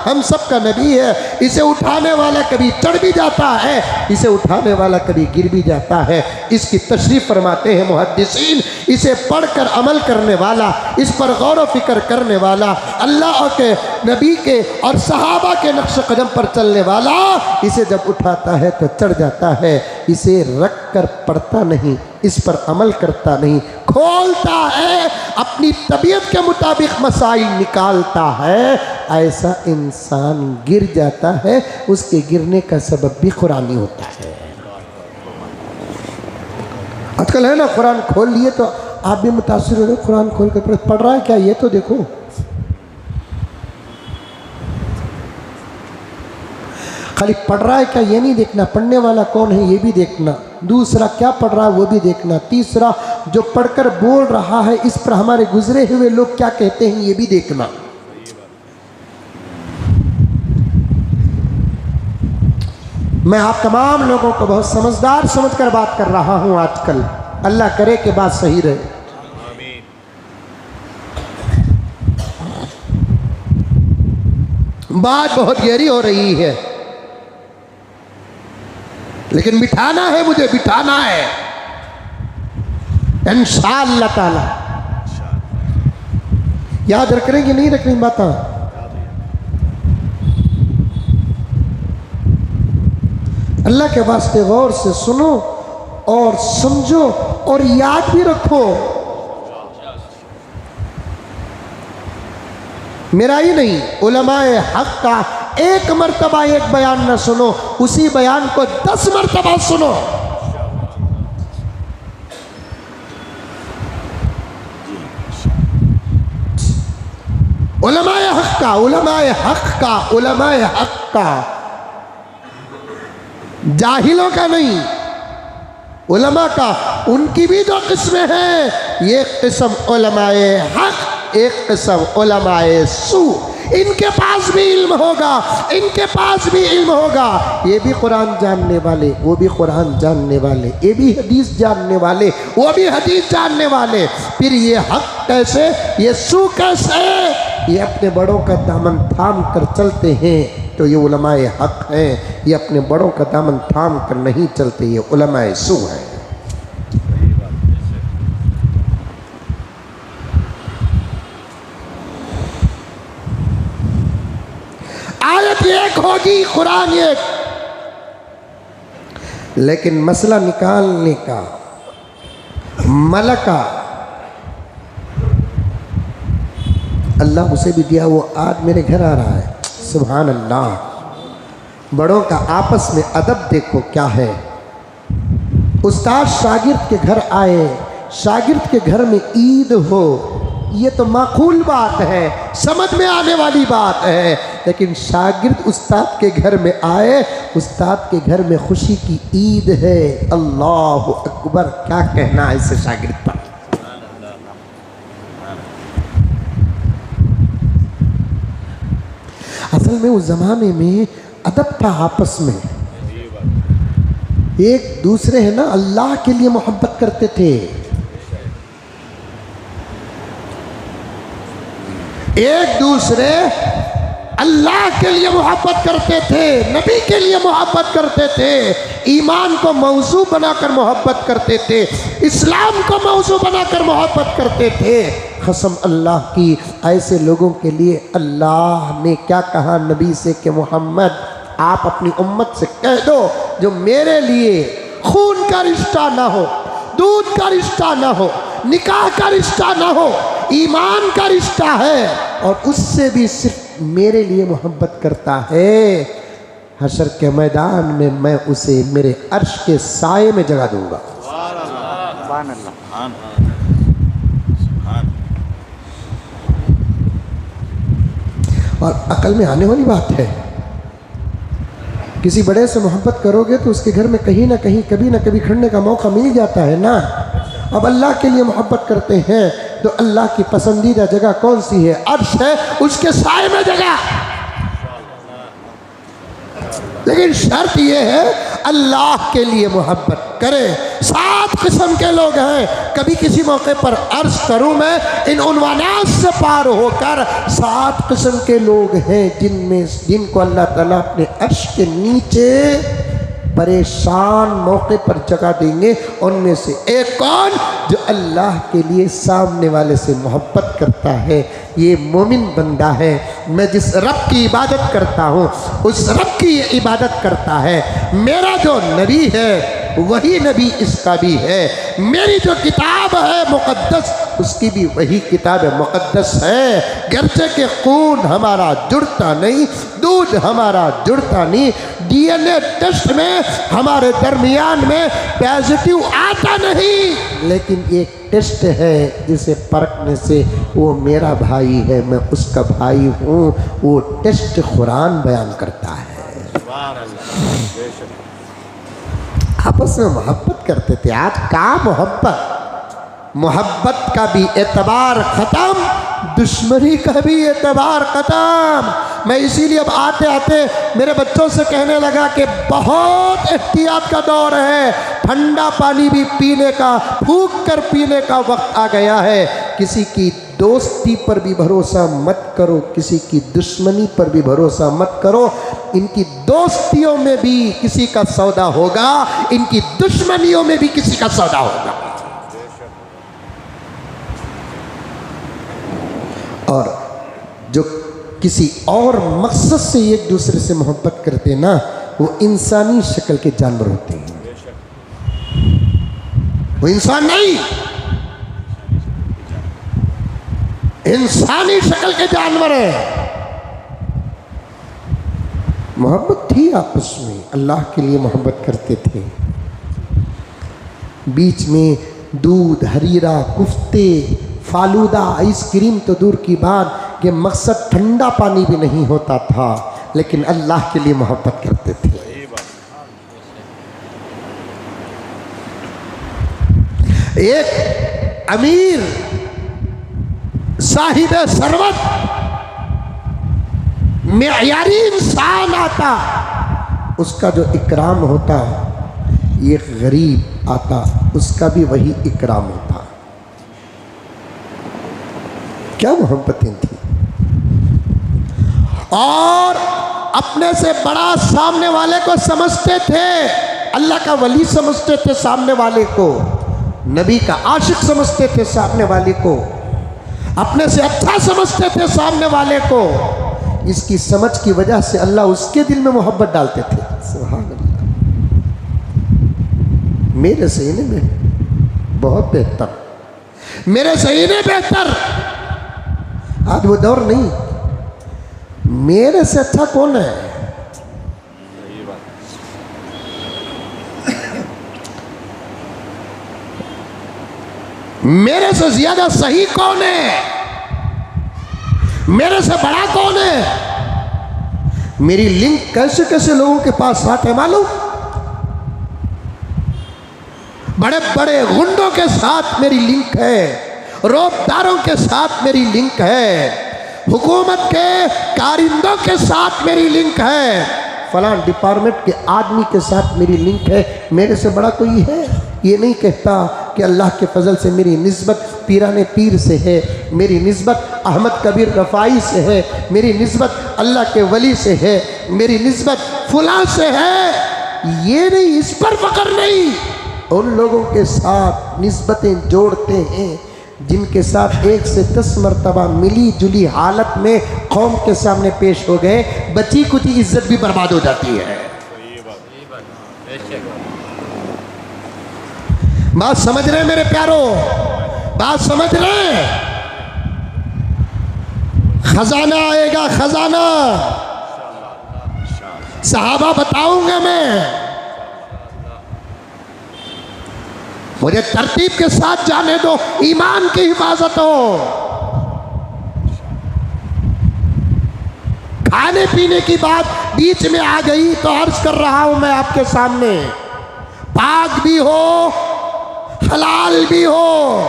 S1: हम सब का नबी है, इसे उठाने वाला कभी चढ़ भी जाता है, इसे उठाने वाला कभी गिर भी जाता है। इसकी तशरीफ फरमाते हैं मुहद्दिसीन, इसे पढ़कर अमल करने वाला, इस पर गौर व फिक्र करने वाला, अल्लाह के नबी के और सहाबा के नक्श कदम पर चलने वाला, इसे जब उठाता है तो चढ़ जाता है, इसे रख कर पढ़ता नहीं, इस पर अमल करता नहीं, खोलता है, अपनी तबीयत के मुताबिक मसाइल निकालता है, ऐसा इंसान गिर जाता है। उसके गिरने का सबब भी कुरानी होता है। आजकल है ना, कुरान खोल लिए तो आप भी मुतासिर हो रहे, कुरान खोल कर पढ़ रहा है क्या ये तो देखो। खाली पढ़ रहा है क्या ये नहीं देखना, पढ़ने वाला कौन है ये भी देखना, दूसरा क्या पढ़ रहा है वो भी देखना, तीसरा जो पढ़कर बोल रहा है इस पर हमारे गुजरे हुए लोग क्या कहते हैं ये भी देखना। मैं आप तमाम लोगों को बहुत समझदार समझकर बात कर रहा हूं आजकल, अल्लाह करे कि बात सही रहे। बात बहुत गहरी हो रही है, लेकिन बिठाना है, मुझे बिठाना है इंशाअल्लाह ताला। याद रख रहे कि नहीं रख रही बातें? अल्लाह के वास्ते गौर से सुनो और समझो और याद भी रखो। मेरा ही नहीं, उलमाए हक का एक मर्तबा एक बयान न सुनो, उसी बयान को 10 मर्तबा सुनो। उलमाए हक का, उलमाए हक का, उलमाए हक का, जाहिलों का नहीं, उलमा का। उनकी भी 2 किस्में हैं, ये किस्म उलमाए हक, एक किस्म उलमाए सू। इनके पास भी इल्म होगा, इनके पास भी इल्म होगा, ये भी कुरान जानने वाले, वो भी कुरान जानने वाले, ये भी हदीस जानने वाले, वो भी हदीस जानने वाले। फिर ये हक कैसे, ये सू कैसे? ये अपने बड़ों का दामन थाम कर चलते हैं तो ये उलमाए हक हैं, ये अपने बड़ों का दामन थाम कर नहीं चलते, ये उलमाए सू हैं। आयत एक होगी, कुरान एक, लेकिन मसला निकालने का मलका अल्लाह उसे भी दिया। वो आज मेरे घर आ रहा है, सुभान अल्लाह। बड़ों का आपस में अदब देखो क्या है। उस्ताद शागिर्द के घर आए, शागिर्द के घर में ईद हो, ये तो माकूल बात है, समझ में आने वाली बात है। लेकिन शागिर्द उस्ताद के घर में आए, उस्ताद के घर में खुशी की ईद है, अल्लाह अकबर। क्या कहना है इससे शागिर्द पर? असल में उस ज़माने में अदब था आपस में, एक दूसरे है ना अल्लाह के लिए मोहब्बत करते थे, एक दूसरे अल्लाह के लिए मोहब्बत करते थे, नबी के लिए मोहब्बत करते थे, ईमान को मौजू बनाकर मोहब्बत करते थे, इस्लाम को मौजू बनाकर मोहब्बत करते थे। कसम अल्लाह की, ऐसे लोगों के लिए अल्लाह ने क्या कहा नबी से कि मोहम्मद आप अपनी उम्मत से कह दो जो मेरे लिए खून का रिश्ता ना हो, दूध का रिश्ता ना हो, निकाह का रिश्ता ना हो, ईमान का रिश्ता है और उससे भी सिर्फ मेरे लिए मोहब्बत करता है, हशर के मैदान में मैं उसे मेरे अर्श के साए में जगह दूंगा। और अकल में आने वाली बात है, किसी बड़े से मोहब्बत करोगे तो उसके घर में कहीं ना कहीं कभी ना कभी खड़ने का मौका मिल जाता है ना। अब अल्लाह के लिए मोहब्बत करते हैं तो अल्लाह की पसंदीदा जगह कौन सी है? अर्श है, उसके साए में जगह। लेकिन शर्त यह है अल्लाह के लिए मोहब्बत करें। 7 किस्म के लोग हैं, कभी किसी मौके पर अर्ज करूं मैं इन उन्वानात से पार होकर 7 किस्म के लोग हैं जिनको अल्लाह ताला अपने अर्श के नीचे परेशान मौके पर जगह देंगे। उनमें से एक कौन? जो अल्लाह के लिए सामने वाले से मोहब्बत करता है, ये मोमिन बंदा है। मैं जिस रब की इबादत करता हूँ उस रब की ये इबादत करता है। मेरा जो नबी है वही नबी इसका भी है। मेरी जो किताब है मुक़द्दस उसकी भी वही किताब मुक़द्दस है। गर्चे के खून हमारा जुड़ता नहीं, दूध हमारा जुड़ता नहीं, DNA टेस्ट में हमारे दरमियान में पॉजिटिव आता नहीं, लेकिन एक टेस्ट है जिसे परखने से वो मेरा भाई है, मैं उसका भाई हूँ। वो टेस्ट कुरान बयान करता है। आपस में मोहब्बत करते थे। आज का मोहब्बत का भी एतबार ख़त्म, दुश्मनी का भी एतबार ख़त्म। मैं इसीलिए अब आते आते मेरे बच्चों से कहने लगा कि बहुत एहतियात का दौर है, ठंडा पानी भी पीने का, फूंक कर पीने का वक्त आ गया है। किसी की दोस्ती पर भी भरोसा मत करो, किसी की दुश्मनी पर भी भरोसा मत करो। इनकी दोस्तियों में भी किसी का सौदा होगा, इनकी दुश्मनियों में भी किसी का सौदा होगा। और जो किसी और मकसद से एक दूसरे से मोहब्बत करते ना, वो इंसानी शक्ल के जानवर होते हैं, वो इंसान नहीं, इंसानी शक्ल के जानवर है। मोहब्बत थी आपस में, अल्लाह के लिए मोहब्बत करते थे। बीच में दूध, हरीरा, कुफ्ते, फालूदा, आइसक्रीम तो दूर की बात कि मकसद ठंडा पानी भी नहीं होता था, लेकिन अल्लाह के लिए मोहब्बत करते थे। एक अमीर साहिब सरवत मेयारी इंसान आता, उसका जो इकराम होता, एक गरीब आता उसका भी वही इकराम होता। क्या मोहब्बतें थी। और अपने से बड़ा सामने वाले को समझते थे, अल्लाह का वली समझते थे सामने वाले को, नबी का आशिक समझते थे सामने वाले को, अपने से अच्छा समझते थे सामने वाले को। इसकी समझ की वजह से अल्लाह उसके दिल में मोहब्बत डालते थे। सुभान अल्लाह। मेरे से इन्हें में बहुत बेहतर, मेरे से इन्हें बेहतर। आज वो दौर नहीं, मेरे से अच्छा कौन है? मेरे से ज्यादा सही कौन है? मेरे से बड़ा कौन है? मेरी लिंक कैसे कैसे लोगों के पास साथ है मालूम? बड़े बड़े गुंडों के साथ मेरी लिंक है, रोबदारों के साथ मेरी लिंक है, हुकूमत के कारिंदों के साथ मेरी लिंक है, फलां डिपार्टमेंट के आदमी के साथ मेरी लिंक है, मेरे से बड़ा कोई है। ये नहीं कहता कि अल्लाह के फजल से मेरी निस्बत पीराने पीर से है, मेरी निस्बत अहमद कबीर रफ़ाई से है, मेरी निस्बत अल्लाह के वली से है, मेरी निस्बत फलां से है। ये नहीं, इस पर फ़ख्र नहीं। उन लोगों के साथ निस्बतें जोड़ते हैं जिनके साथ 1 से 10 मरतबा मिली जुली हालत में कौम के सामने पेश हो गए, बची कुछ इज्जत भी बर्बाद हो जाती है। बात समझ रहे मेरे प्यारों, बात समझ रहे। खजाना आएगा, खजाना सहाबा बताऊंगा मैं। मुझे तरतीब के साथ जाने दो, ईमान की हिफाजत हो। खाने पीने की बात बीच में आ गई तो अर्ज कर रहा हूं मैं आपके सामने, पाक भी हो, हलाल भी हो,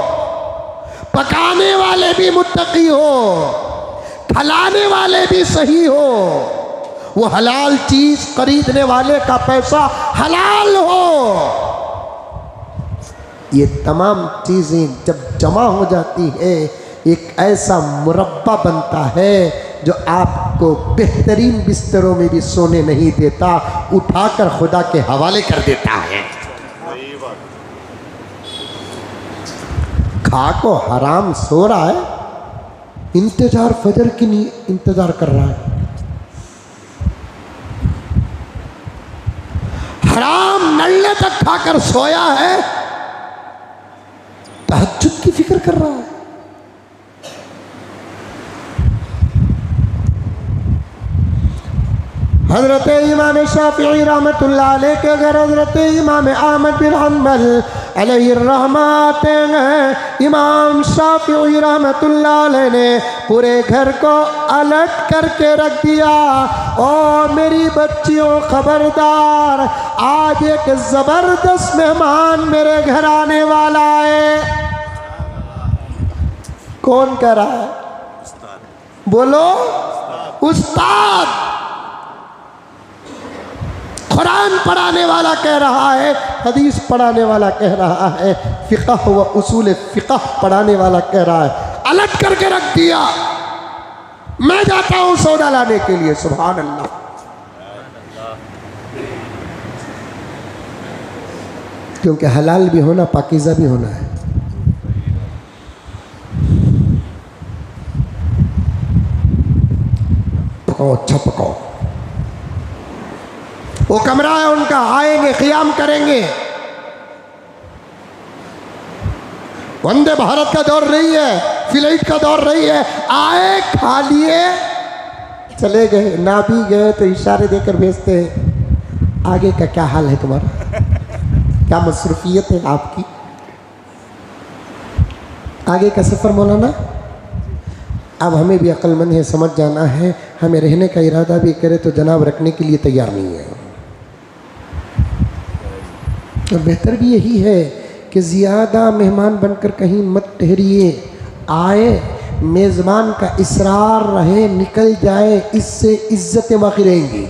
S1: पकाने वाले भी मुत्तकी हो, खिलाने वाले भी सही हो, वो हलाल चीज खरीदने वाले का पैसा हलाल हो। ये तमाम चीज़ें जब जमा हो जाती है, एक ऐसा मुरब्बा बनता है जो आपको बेहतरीन बिस्तरों में भी सोने नहीं देता, उठाकर खुदा के हवाले कर देता है। खा को हराम सो रहा है, इंतजार फजर की नहीं इंतजार कर रहा है। हराम नल्ले तक खाकर सोया है, तहज्जुद की फिक्र कर रहा है। हजरत इमाम शाफिई रहमतुल्लाह अलैह के अगर हजरत इमाम अहमद बिन हंबल अलैहि रहमत हैं, इमाम शाफिई रहमतुल्लाह अलैह ने पूरे घर को अलग करके रख दिया। और मेरी बच्चियों खबरदार, आज एक जबरदस्त मेहमान मेरे घर आने वाला है। कौन कह रहा है? बोलो, उस्ताद। कुरान पढ़ाने वाला कह रहा है, हदीस पढ़ाने वाला कह रहा है, फ़िक़ह व उसूल फ़िक़ह पढ़ाने वाला कह रहा है, अलग करके रख दिया। मैं जाता हूं सौदा लाने के लिए। सुभान अल्लाह। क्योंकि हलाल भी होना, पाकीज़ा भी होना है। पकाओ, अच्छा पकाओ। वो कमरा है उनका, आएंगे, क़ियाम करेंगे। वंदे भारत का दौर नहीं है, फ्लाइट का दौर नहीं है। आए, खा लिए, चले गए। ना भी गए तो इशारे देकर भेजते हैं, आगे का क्या हाल है तुम्हारा, क्या मसरूफियत है आपकी, आगे का सफ़र मौलाना। अब हमें भी अक्लमंद है, समझ जाना है। हमें रहने का इरादा भी करे तो जनाब रखने के लिए तैयार नहीं है। तो बेहतर भी यही है कि ज़्यादा मेहमान बनकर कहीं मत ठहरिए। आए, मेज़बान का इसरार रहे, निकल जाए, इससे इज्जतें बाकी रहेंगी।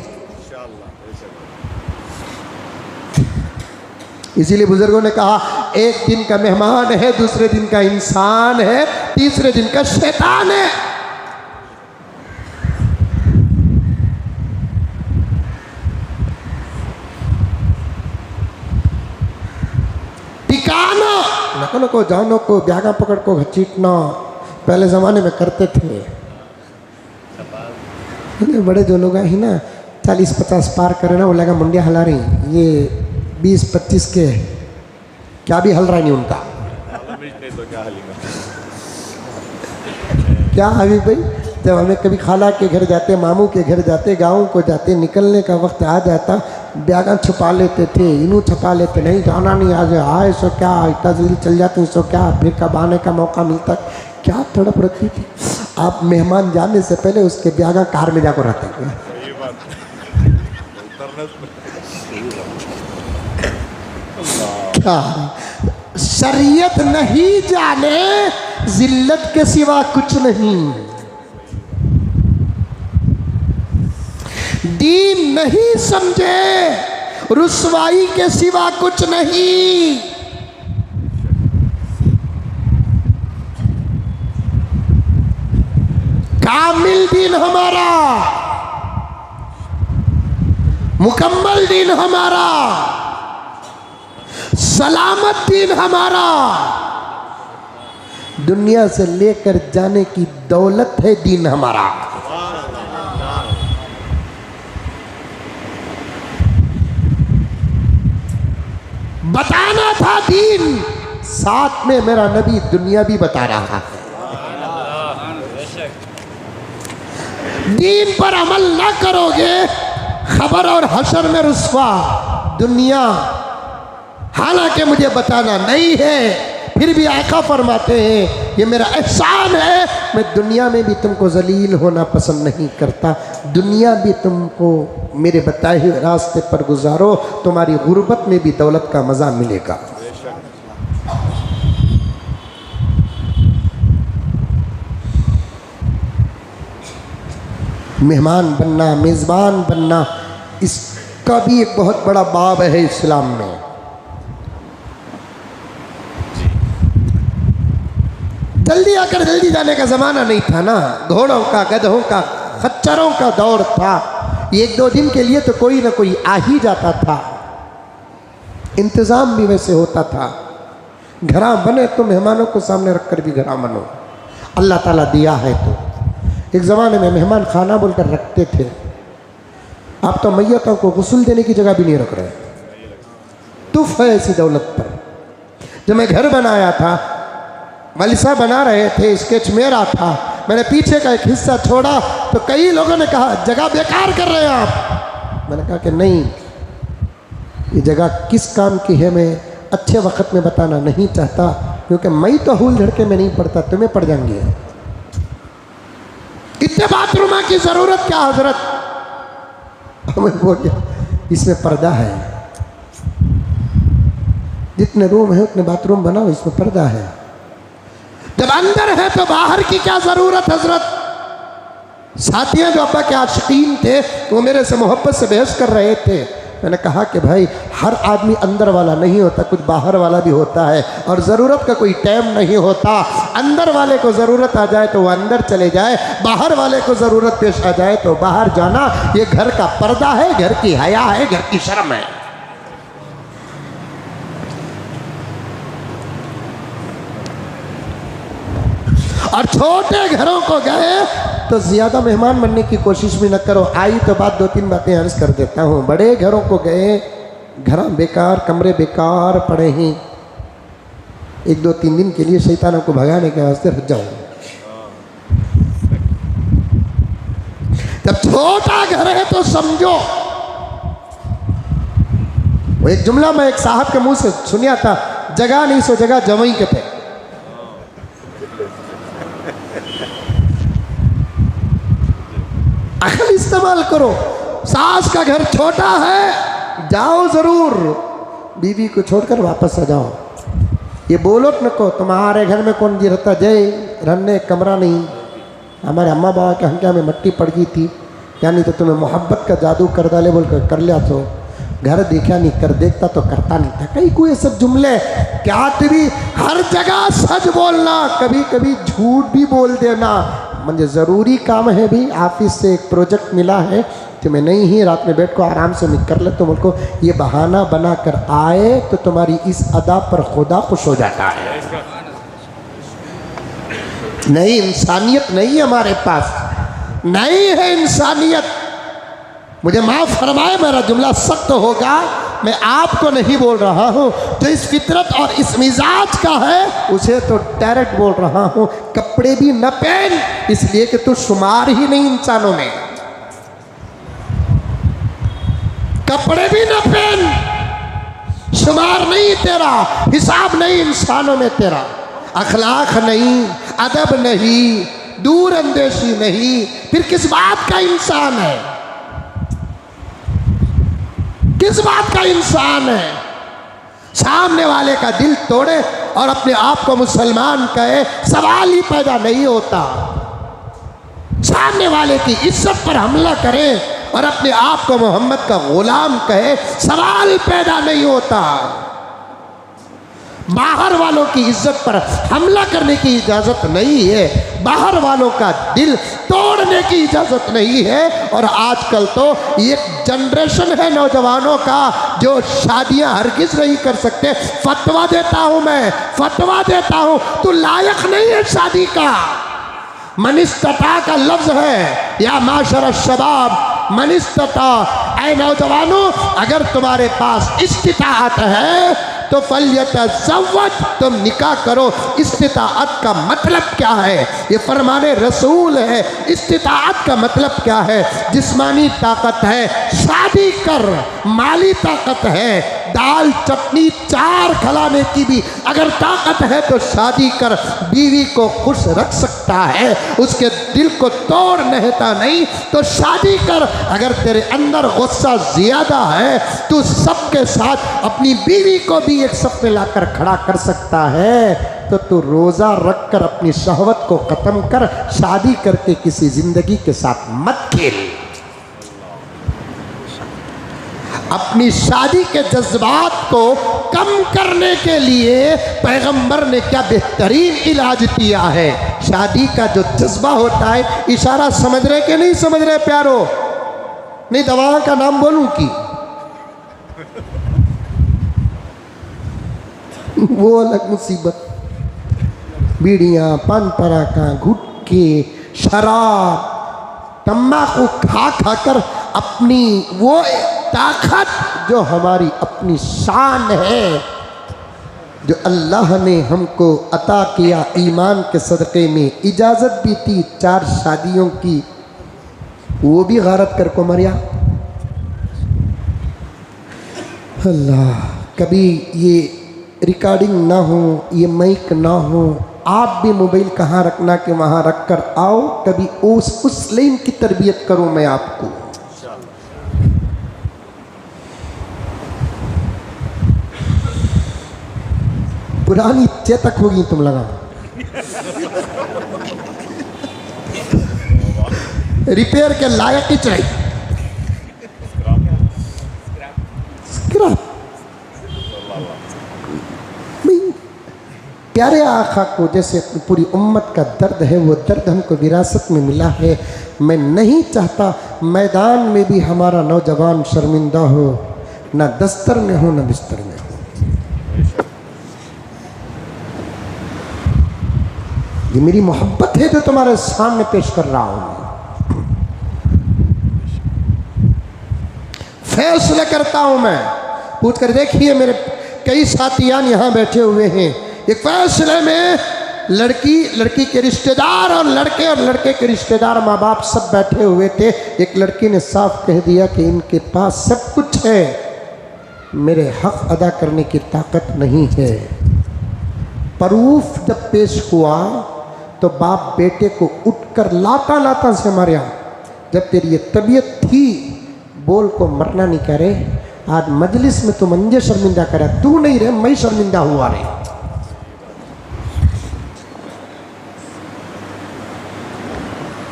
S1: इसीलिए बुजुर्गों ने कहा, एक दिन का मेहमान है, दूसरे दिन का इंसान है, तीसरे दिन का शैतान है। टिकाना नको नको जानो को ब्यागा पकड़ को घसीटना पहले ज़माने में करते थे। बड़े जो लोग हैं ना 40-50 पार करे ना, वो लगा मुंडिया हिला रही, ये 20-25 के क्या भी हल रहा नहीं उनका। क्या अभी भाई, जब हमें कभी खाला के घर जाते, मामू के घर जाते, गाँव को जाते, निकलने का वक्त आ जाता, ब्यागा छुपा लेते थे, इनू छुपा लेते, नहीं जाना नहीं, आज आए सो क्या, इतना जल्दी चल जाते सो क्या, फिर कब आने का मौका मिलता, क्या तड़प रहती थी। आप मेहमान जाने से पहले उसके ब्यागा कार में जाकर रहते हैं। क्या शरीयत नहीं जाने, जिल्लत के सिवा कुछ नहीं। दीन नहीं समझे, रुसवाई के सिवा कुछ नहीं। कामिल दीन हमारा, मुकम्मल दीन हमारा, सलामत दीन हमारा, दुनिया से लेकर जाने की दौलत है दीन हमारा। बताना था दीन, साथ में मेरा नबी दुनिया भी बता रहा है। दीन पर अमल ना करोगे, खबर और हशर में रुस्वा दुनिया। हालांकि मुझे बताना नहीं है, फिर भी आका फरमाते हैं ये मेरा एहसान है, मैं दुनिया में भी तुमको जलील होना पसंद नहीं करता। दुनिया भी तुमको मेरे बताए हुए रास्ते पर गुजारो, तुम्हारी गुर्बत में भी दौलत का मज़ा मिलेगा। मेहमान बनना, मेज़बान बनना, इसका भी एक बहुत बड़ा बाब है इस्लाम में। जल्दी आकर जल्दी जाने का ज़माना नहीं था ना, घोड़ों का, गधों का, खच्चरों का दौर था। एक दो दिन के लिए तो कोई ना कोई आ ही जाता था, इंतज़ाम भी वैसे होता था। घरा बने तो मेहमानों को सामने रखकर भी घरा बनो, अल्लाह ताला दिया है तो। एक ज़माने में मेहमान खाना बोलकर रखते थे, आप तो मैयतों को गुस्ल देने की जगह भी नहीं रख रहे। तुफ है ऐसी दौलत पर। जब मैं घर बनाया था, वालिद साहब बना रहे थे, स्केच मेरा था, मैंने पीछे का एक हिस्सा छोड़ा तो कई लोगों ने कहा जगह बेकार कर रहे हैं आप। मैंने कहा कि नहीं, ये जगह किस काम की है मैं अच्छे वक्त में बताना नहीं चाहता, क्योंकि मैं तो हुल झड़के में नहीं पड़ता, तुम्हें पड़ जाएंगे। इतने बाथरूम की ज़रूरत क्या हजरत? हमें बोल गया इसमें पर्दा है, जितने रूम है उतने बाथरूम बनाओ, इसमें पर्दा है। जब अंदर है तो बाहर की क्या ज़रूरत हजरत? साथियाँ जो अब्बा के आशिकीन थे वो मेरे से मोहब्बत से बहस कर रहे थे। मैंने कहा कि भाई हर आदमी अंदर वाला नहीं होता, कुछ बाहर वाला भी होता है, और ज़रूरत का कोई टाइम नहीं होता। अंदर वाले को ज़रूरत आ जाए तो वो अंदर चले जाए, बाहर वाले को ज़रूरत पेश आ जाए तो बाहर जाना, ये घर का पर्दा है, घर की हया है, घर की शर्म है। और छोटे घरों को गए तो ज़्यादा मेहमान बनने की कोशिश भी न करो। आई तो बात दो तीन बातें अर्ज कर देता हूँ। बड़े घरों को गए, घर बेकार, कमरे बेकार पड़े हैं, एक दो तीन दिन के लिए शैतानों को भगाने के वास्ते हट जाओ। जब छोटा घर है तो समझो। वो एक जुमला मैं एक साहब के मुंह से सुनिया था, जगह नहीं सो जगह जवई के थे। अकल इस्तेमाल करो। सास का घर छोटा है, जाओ जरूर, बीवी को छोड़कर वापस आ जाओ। ये बोलो न को तुम्हारे घर में कौन जी रहता, जय रहने कमरा नहीं। हमारे अम्मा बाबा के हंडिया में मट्टी पड़ गई थी, यानी तो तुम्हें मोहब्बत का जादू कर डाले बोल कर लिया, तो घर देखा नहीं, कर देखता तो करता नहीं था। कई कोई सब जुमले क्या तेरी हर जगह सच बोलना, कभी कभी झूठ भी बोल देना। मुझे ज़रूरी काम है भी, ऑफिस से एक प्रोजेक्ट मिला है कि मैं नहीं ही रात में बैठ को आराम से कर ले, तुम उनको ये बहाना बना कर आए तो तुम्हारी इस अदा पर खुदा खुश हो जाता है। नहीं, इंसानियत नहीं हमारे पास, नहीं है इंसानियत। मुझे माफ़ फरमाए, मेरा जुमला सख्त होगा, मैं आपको नहीं बोल रहा हूँ। जो इस फितरत और इस मिजाज का है उसे तो डायरेक्ट बोल रहा हूँ। कपड़े भी न पहन, इसलिए कि तू शुमार ही नहीं इंसानों में। कपड़े भी न पहन, शुमार नहीं तेरा, हिसाब नहीं इंसानों में तेरा। अखलाक नहीं, अदब नहीं, दूर अंदेशी नहीं, फिर किस बात का इंसान है? किस बात का इंसान है? सामने वाले का दिल तोड़े और अपने आप को मुसलमान कहे, सवाल ही पैदा नहीं होता। सामने वाले की इज्जत पर हमला करे और अपने आप को मोहम्मद का गुलाम कहे, सवाल पैदा नहीं होता। बाहर वालों की इज्जत पर हमला करने की इजाज़त नहीं है, बाहर वालों का दिल तोड़ने की इजाज़त नहीं है। और आजकल तो एक जनरेशन है नौजवानों का जो शादियां हरगिज़ नहीं कर सकते। फतवा देता हूं मैं, फतवा देता हूं, तू लायक नहीं है शादी का। मनिस्तता का लफ्ज़ है, या माशर शबाब मनिस्तता, ऐ नौजवानों अगर तुम्हारे पास इस्तिताअत है तो फल्यतज़व्वज, तुम निकाह करो। इस्तिताअत का मतलब क्या है? ये फरमाने रसूल है। इस्तिताअत का मतलब क्या है? जिस्मानी ताकत है, शादी कर। माली ताकत है, दाल चटनी चार खिलाने की भी अगर ताकत है तो शादी कर। बीवी को खुश रख सकता है, उसके दिल को तोड़ नहता नहीं तो शादी कर। अगर तेरे अंदर गुस्सा ज़्यादा है, तू सबके साथ अपनी बीवी को भी एक सफ में लाकर खड़ा कर सकता है, तो तू रोज़ा रख कर अपनी शहवत को ख़त्म कर। शादी करके किसी ज़िंदगी के साथ मत खेल। अपनी शादी के जज्बात को कम करने के लिए पैगंबर ने क्या बेहतरीन इलाज दिया है। शादी का जो जज्बा होता है, इशारा समझ रहे कि नहीं समझ रहे प्यारो? नहीं दवा का नाम बोलूं कि वो अलग मुसीबत। बीड़ियाँ, पान पराका, गुटके, शराब, तम्बाकू खा खा कर अपनी वो ताकत जो हमारी अपनी शान है, जो अल्लाह ने हमको अता किया ईमान के सदक़े में, इजाज़त भी थी 4 शादियों की, वो भी गारत कर को मरिया। अल्लाह, कभी ये रिकॉर्डिंग ना हो, ये माइक ना हो, आप भी मोबाइल कहाँ रखना कि वहाँ रख कर आओ। कभी उस लाइन की तरबियत करूँ मैं आपको। पुरानी चेतक होगी तुम लगा, रिपेयर के लायक ही चाहिए। स्क्रैप प्यारे आका को जैसे पूरी उम्मत का दर्द है, वो दर्द हमको विरासत में मिला है। मैं नहीं चाहता मैदान में भी हमारा नौजवान शर्मिंदा हो, ना दस्तर में हो ना बिस्तर में हो। ये मेरी मोहब्बत है जो तुम्हारे सामने पेश कर रहा हूं। फैसला करता हूं मैं। पूछ कर देखिए, मेरे कई साथियान यहाँ बैठे हुए हैं। एक फैसले में लड़की के रिश्तेदार और लड़के के रिश्तेदार, माँ बाप सब बैठे हुए थे। एक लड़की ने साफ कह दिया कि इनके पास सब कुछ है, मेरे हक अदा करने की ताकत नहीं है। प्रूफ जब पेश हुआ तो बाप बेटे को उठकर लाता से मारा। जब तेरी ये तबीयत थी, बोल को मरना नहीं करे, आज मजलिस में तू मुझे शर्मिंदा करा। तू नहीं रहे, मैं शर्मिंदा हुआ रे।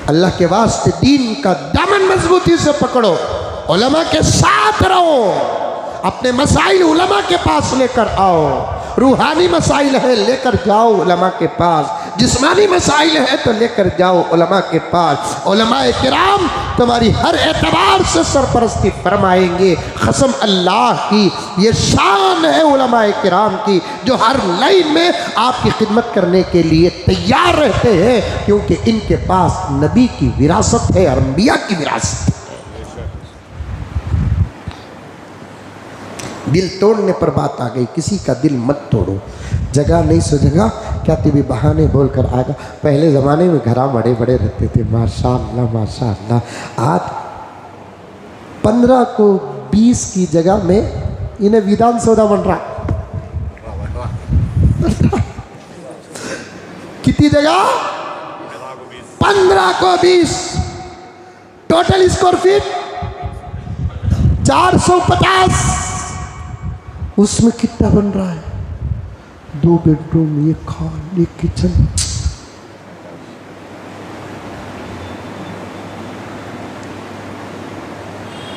S1: अल्लाह के वास्ते दीन का दामन मजबूती से पकड़ो, उलमा के साथ रहो, अपने मसाइल उलमा के पास लेकर आओ। रूहानी मसाइल है लेकर जाओ उलमा के पास, जिस्मानी मसाइल है तो लेकर जाओ उलमा के पास। उलमाए किराम तुम्हारी हर एतबार से सरपरस्ती फरमाएंगे। कसम अल्लाह की, ये शान है उलमाए किराम की, जो हर लाइन में आपकी खिदमत करने के लिए तैयार रहते हैं, क्योंकि इनके पास नबी की विरासत है, अंबिया की विरासत है। दिल तोड़ने पर बात आ गई, किसी का दिल मत तोड़ो। जगह नहीं सो जगह क्या भी बहाने बोल कर आएगा। पहले ज़माने में घरा बड़े बड़े रहते थे, माशाअल्लाह माशाअल्लाह। आज 15 को 20 की जगह में इन्हें विधान सौदा बन रहा। कितनी जगह? 15 को 20। Total square feet 450। उसमें कितना बन रहा है? 2 बेडरूम, एक हॉल, एक किचन।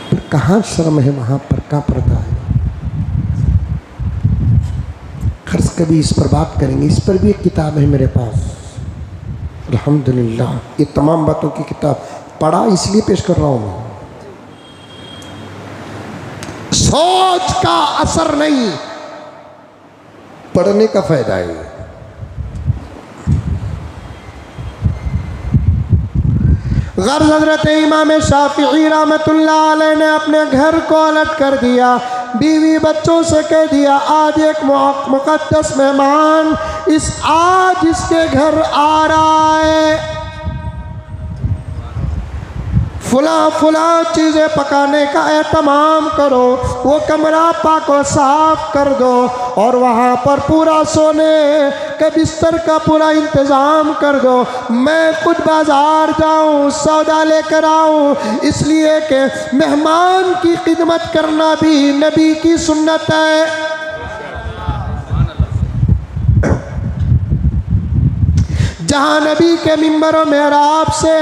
S1: पर कहाँ शर्म है, वहाँ पर का पर्दा है। खर्च कभी इस पर बात करेंगे, इस पर भी एक किताब है मेरे पास अल्हम्दुलिल्लाह। ये तमाम बातों की किताब पढ़ा इसलिए पेश कर रहा हूँ। सोच का असर नहीं, पढ़ने का फायदा है। गर्ज हजरत इमाम शाफिई रहमतुल्लाह अलैह ने अपने घर को अलग कर दिया, बीवी बच्चों से कह दिया आज एक मुकद्दस मेहमान आज इसके घर आ रहा है, फुला फुला चीज़ें पकाने का एहतमाम करो, वो कमरा पाको साफ कर दो और वहाँ पर पूरा सोने के बिस्तर का पूरा इंतज़ाम कर दो। मैं खुद बाज़ार जाऊँ सौदा लेकर आऊँ, इसलिए कि मेहमान की खिदमत करना भी नबी की सुन्नत है। जहाँ नबी के मिंबर और मेहराब से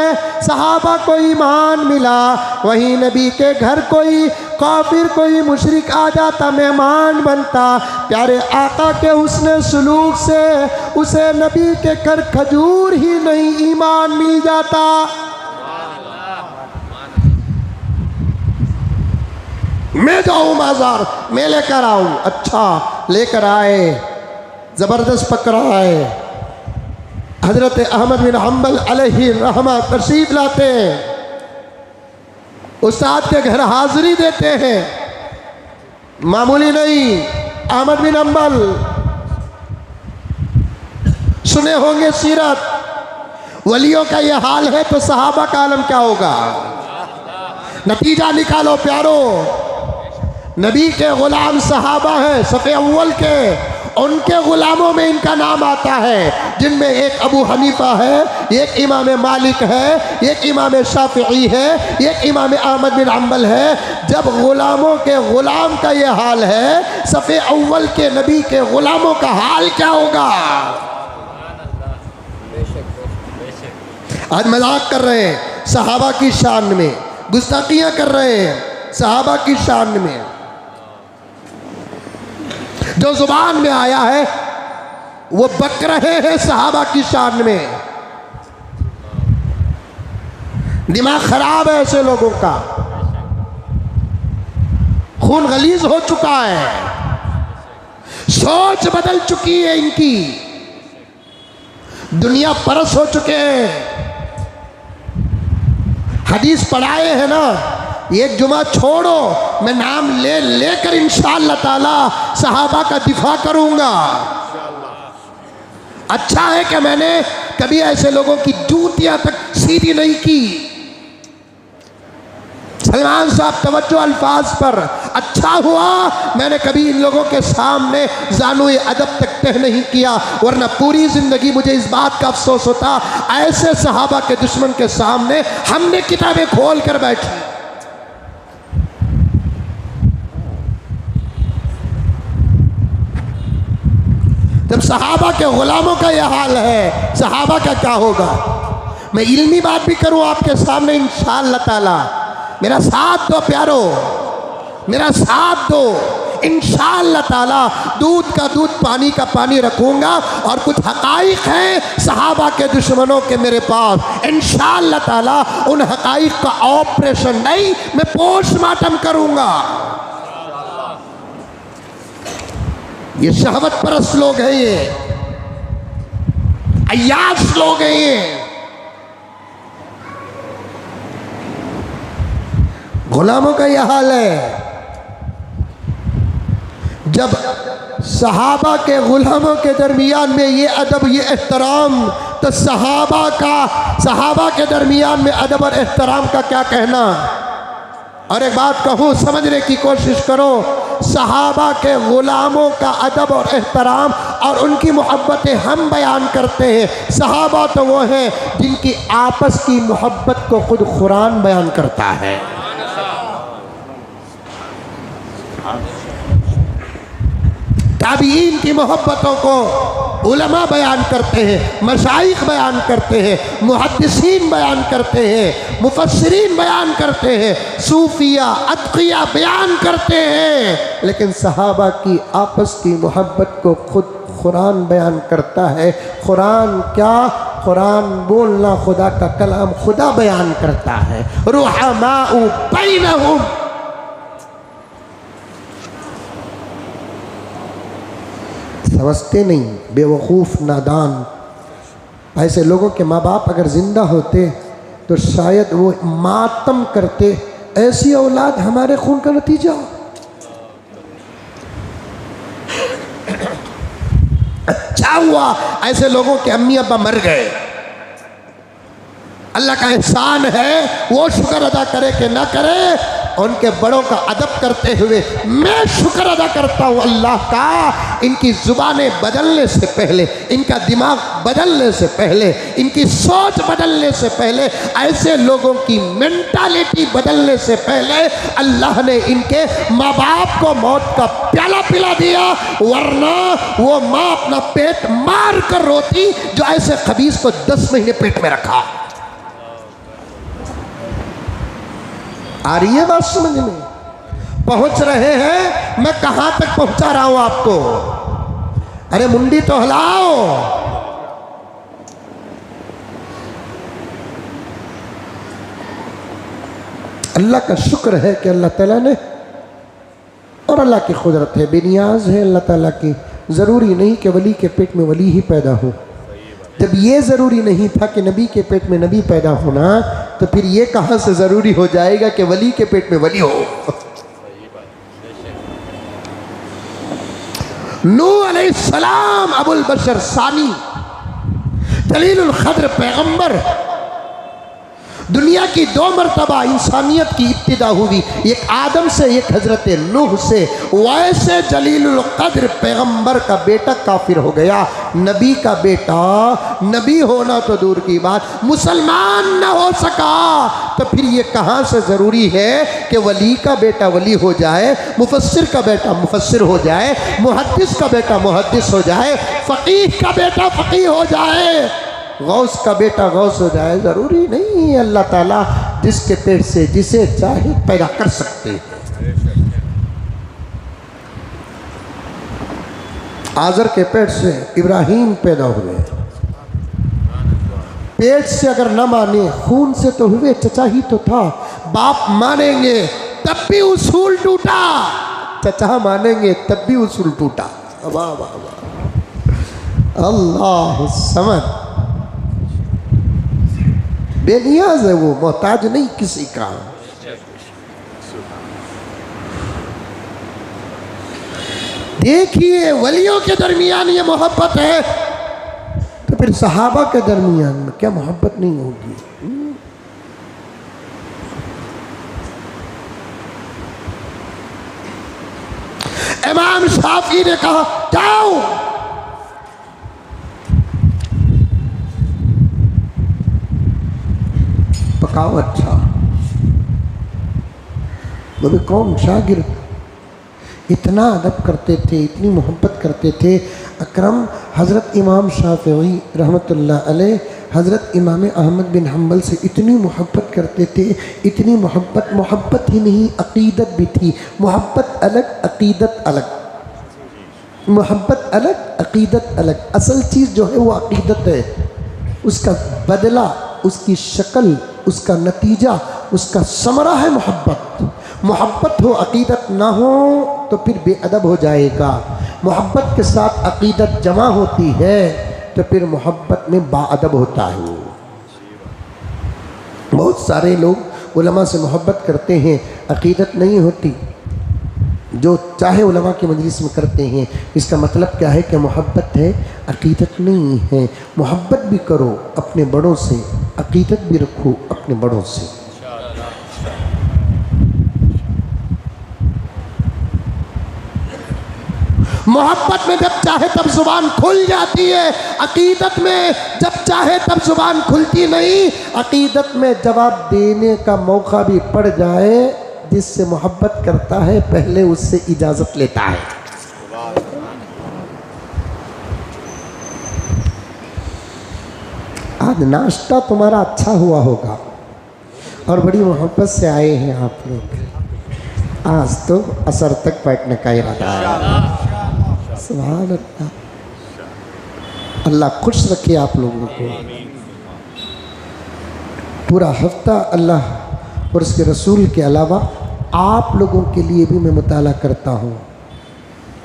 S1: सहाबा को ईमान मिला, वहीं नबी के घर कोई काफिर कोई मुशरिक आ जाता, मेहमान बनता, प्यारे आका के हुस्न सुलूक से उसे नबी के घर खजूर ही नहीं ईमान मिल जाता। मैं जाऊँ बाजार, मैं लेकर आऊँ, अच्छा लेकर आए, ज़बरदस्त पकड़ा है। हजरत अहमद बिन हम्बल अलैहि रहमा तशरीफ लाते हैं, उस्ताद के घर हाजिरी देते हैं, मामूली नहीं। अहमद बिन हम्बल सुने होंगे सीरत, वलियों का ये हाल है तो सहाबा का आलम क्या होगा। नतीजा निकालो प्यारो, नबी के गुलाम सहाबा हैं सफ़े अव्वल के, उनके गुलामों में इनका नाम आता है, जिनमें एक अबू हनीफा है, एक इमाम मालिक है, एक इमाम शाफिई है, एक इमाम अहमद बिन हम्बल है। जब गुलामों के गुलाम का ये हाल है, सफ़े अव्वल के नबी के गुलामों का हाल क्या होगा। आज मजाक कर रहे हैं सहाबा की शान में, गुस्ताखियाँ कर रहे हैं सहाबा की शान में। जो जुबान में आया है वो बक रहे हैं सहाबा की शान में। दिमाग खराब है ऐसे लोगों का, खून गलीज हो चुका है, सोच बदल चुकी है इनकी, दुनिया परस हो चुके हैं। हदीस पढ़ाए हैं ना, एक जुमा छोड़ो, मैं नाम ले लेकर इंशाअल्लाह ताला सहाबा का दिफा करूंगा। अच्छा है कि मैंने कभी ऐसे लोगों की जूतियां तक सीधी नहीं की। सलमान साहब तवज्जो अल्फाज पर, अच्छा हुआ मैंने कभी इन लोगों के सामने ज़ानुए अदब तक तह नहीं किया, वरना पूरी ज़िंदगी मुझे इस बात का अफसोस होता ऐसे सहाबा के दुश्मन के सामने हमने किताबें खोल कर बैठी। जब सहाबा के गुलामों का यह हाल है, सहाबा का क्या होगा। मैं इल्मी बात भी करूं आपके सामने इंशाअल्लाह ताला, मेरा साथ दो प्यारो, मेरा साथ दो इंशाअल्लाह ताला। दूध का दूध पानी का पानी रखूंगा और कुछ हकाइक हैं सहाबा के दुश्मनों के मेरे पास, इंशाअल्लाह ताला उन हकाइक का ऑपरेशन नहीं, मैं पोस्टमार्टम करूंगा। ये शहवत परस्त लोग हैं, ये अय्याश लोग हैं, ये गुलामों का यह हाल है। जब सहाबा के गुलामों के दरमियान में ये अदब ये एहतराम, तो सहाबा के दरमियान में अदब और एहतराम का क्या कहना। और एक बात कहूँ, समझने की कोशिश करो, सहाबा के गुलामों का अदब और एहतराम और उनकी मोहब्बतें हम बयान करते हैं। सहाबा तो वो हैं जिनकी आपस की मोहब्बत को खुद कुरान बयान करता है। ताबीईन की मोहब्बतों को उलमा बयान करते हैं, मशाइख बयान करते हैं, मुहद्दिसीन बयान करते हैं, मुफस्सिरीन बयान करते हैं, सूफिया अतकिया बयान करते हैं, लेकिन सहाबा की आपस की मोहब्बत को खुद कुरान बयान करता है। कुरान क्या? कुरान बोलना खुदा का कलाम खुदा बयान करता है। रुहमाउ बैनहुम, समझते नहीं, बेवकूफ़ नादान। ऐसे लोगों के माँ बाप अगर जिंदा होते तो शायद वो मातम करते, ऐसी औलाद हमारे खून का नतीजा। अच्छा हुआ ऐसे लोगों के अम्मी अब्बा मर गए, अल्लाह का एहसान है, वो शुक्र अदा करे कि ना करे। उनके बड़ों का अदब करते हुए मैं शुक्र अदा करता हूँ अल्लाह का, इनकी ज़ुबानें बदलने से पहले, इनका दिमाग बदलने से पहले, इनकी सोच बदलने से पहले, ऐसे लोगों की मेंटालिटी बदलने से पहले अल्लाह ने इनके माँ बाप को मौत का प्याला पिला दिया, वरना वो माँ अपना पेट मार कर रोती जो ऐसे खबीस को 10 महीने पेट में रखा। आ रही है बात समझ में? पहुंच रहे हैं? मैं कहां तक पहुंचा रहा हूं आपको? अरे मुंडी तो हिलाओ। अल्लाह का शुक्र है कि अल्लाह ताला ने, और अल्लाह की कुदरत है, बेनियाज है अल्लाह ताला की। ज़रूरी नहीं कि वली के पेट में वली ही पैदा हो। जब ये ज़रूरी नहीं था कि नबी के पेट में नबी पैदा होना, तो फिर ये कहाँ से ज़रूरी हो जाएगा कि वली के पेट में वली हो। नूह अलैहिस्सलाम अबुल बशर सानी, जलीलुल क़द्र पैगंबर, दुनिया की 2 मरतबा इंसानियत की इब्तिदा हुई, एक आदम से एक हजरत नूह से। वैसे जलीलुल क़द्र पैगंबर का बेटा काफिर हो गया, नबी का बेटा नबी होना तो दूर की बात मुसलमान न हो सका, तो फिर ये कहाँ से ज़रूरी है कि वली का बेटा वली हो जाए, मुफस्सिर का बेटा मुफस्सिर हो जाए, मुहद्दिस का बेटा मुहद्दिस हो जाए, फ़क़ीह का बेटा फ़क़ीह हो जाए, गौस का बेटा गौस हो जाए? ज़रूरी नहीं है। अल्लाह ताला जिसके पेट से जिसे चाहे पैदा कर सकते हैं। आज़र के पेट से इब्राहीम पैदा हुए, पेट से अगर न माने खून से तो हुए, चचा ही तो था। बाप मानेंगे तब भी उसूल टूटा, चचा मानेंगे तब भी उसूल टूटा। वाह वाह वाह, अल्लाह समझ। बेनियाज है वो, मोहताज नहीं किसी का। देखिए वलियों के दरमियान ये मोहब्बत है, तो फिर सहाबा के दरमियान में क्या मोहब्बत नहीं होगी? इमाम शाफी ने कहा जाओ, पकाओ अच्छा। बोले कौन? शागिर्द। इतना अदब करते थे, इतनी मोहब्बत करते थे। अकरम हज़रत इमाम शाफ़िई रहमतुल्लाह अलैह हज़रत इमाम अहमद बिन हम्बल से इतनी मोहब्बत करते थे, इतनी मोहब्बत, मोहब्बत ही नहीं अक़ीदत भी थी। मोहब्बत अलग, अक़ीदत अलग। मोहब्बत अलग, अक़ीदत अलग। असल चीज़ जो है वो अक़ीदत है, उसका बदला, उसकी शक्ल, उसका नतीजा, उसका समरा है मोहब्बत। मोहब्बत हो अक़ीदत ना हो तो फिर बेअदब हो जाएगा। मोहब्बत के साथ अक़ीदत जमा होती है तो फिर मोहब्बत में बाअदब होता है। बहुत सारे लोग उलमा से मोहब्बत करते हैं, अक़ीदत नहीं होती। जो चाहे उलमा की मजलिस में करते हैं, इसका मतलब क्या है कि मोहब्बत है, अक़ीदत नहीं है। मोहब्बत भी करो अपने बड़ों से, अक़ीदत भी रखो अपने बड़ों से। मोहब्बत में जब चाहे तब ज़ुबान खुल जाती है, अक़ीदत में जब चाहे तब ज़ुबान खुलती नहीं। अक़ीदत में जवाब देने का मौका भी पड़ जाए, जिससे मोहब्बत करता है पहले उससे इजाज़त लेता है। आज नाश्ता तुम्हारा अच्छा हुआ होगा और बड़ी मोहब्बत से आए हैं आप लोग। आज तो असर तक बैठने का इरादा है। सुभान अल्लाह, अल्लाह खुश रखे आप लोगों को। पूरा हफ्ता अल्लाह और उसके रसूल के अलावा आप लोगों के लिए भी मैं मुताला करता हूँ,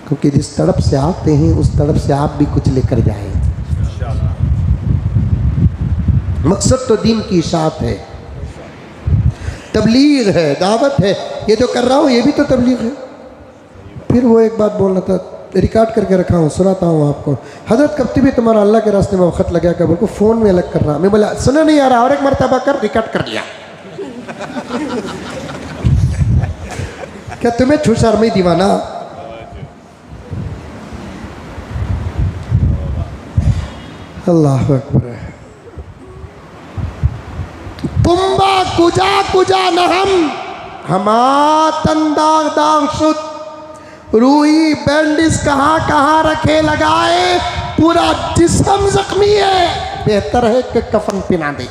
S1: क्योंकि जिस तड़प से आते हैं उस तड़प से आप भी कुछ लेकर जाएं। मकसद तो दीन की इशाअत है, तबलीग है, दावत है। ये जो कर रहा हूँ ये भी तो तबलीग है। फिर वो एक बात बोलना था, रिकॉर्ड करके रखा हूँ, सुनाता हूँ आपको। हज़रत कब भी तुम्हारा अल्लाह के रास्ते में वक़्त लगा कर को फ़ोन में अलग कर रहा, मैं बोला सुना नहीं आ रहा, और एक मरतबा कर, रिकॉर्ड कर लिया। क्या तुम्हें छू शर्म दीवाना? अल्लाह अकबर। कुंबा कुजा कुजा नहम हमा तंदाग दाग शुद्ध, रूही बैंडिस कहाँ कहाँ रखे लगाए, पूरा जिस्म जख्मी है, बेहतर है कि कफन पिना दे।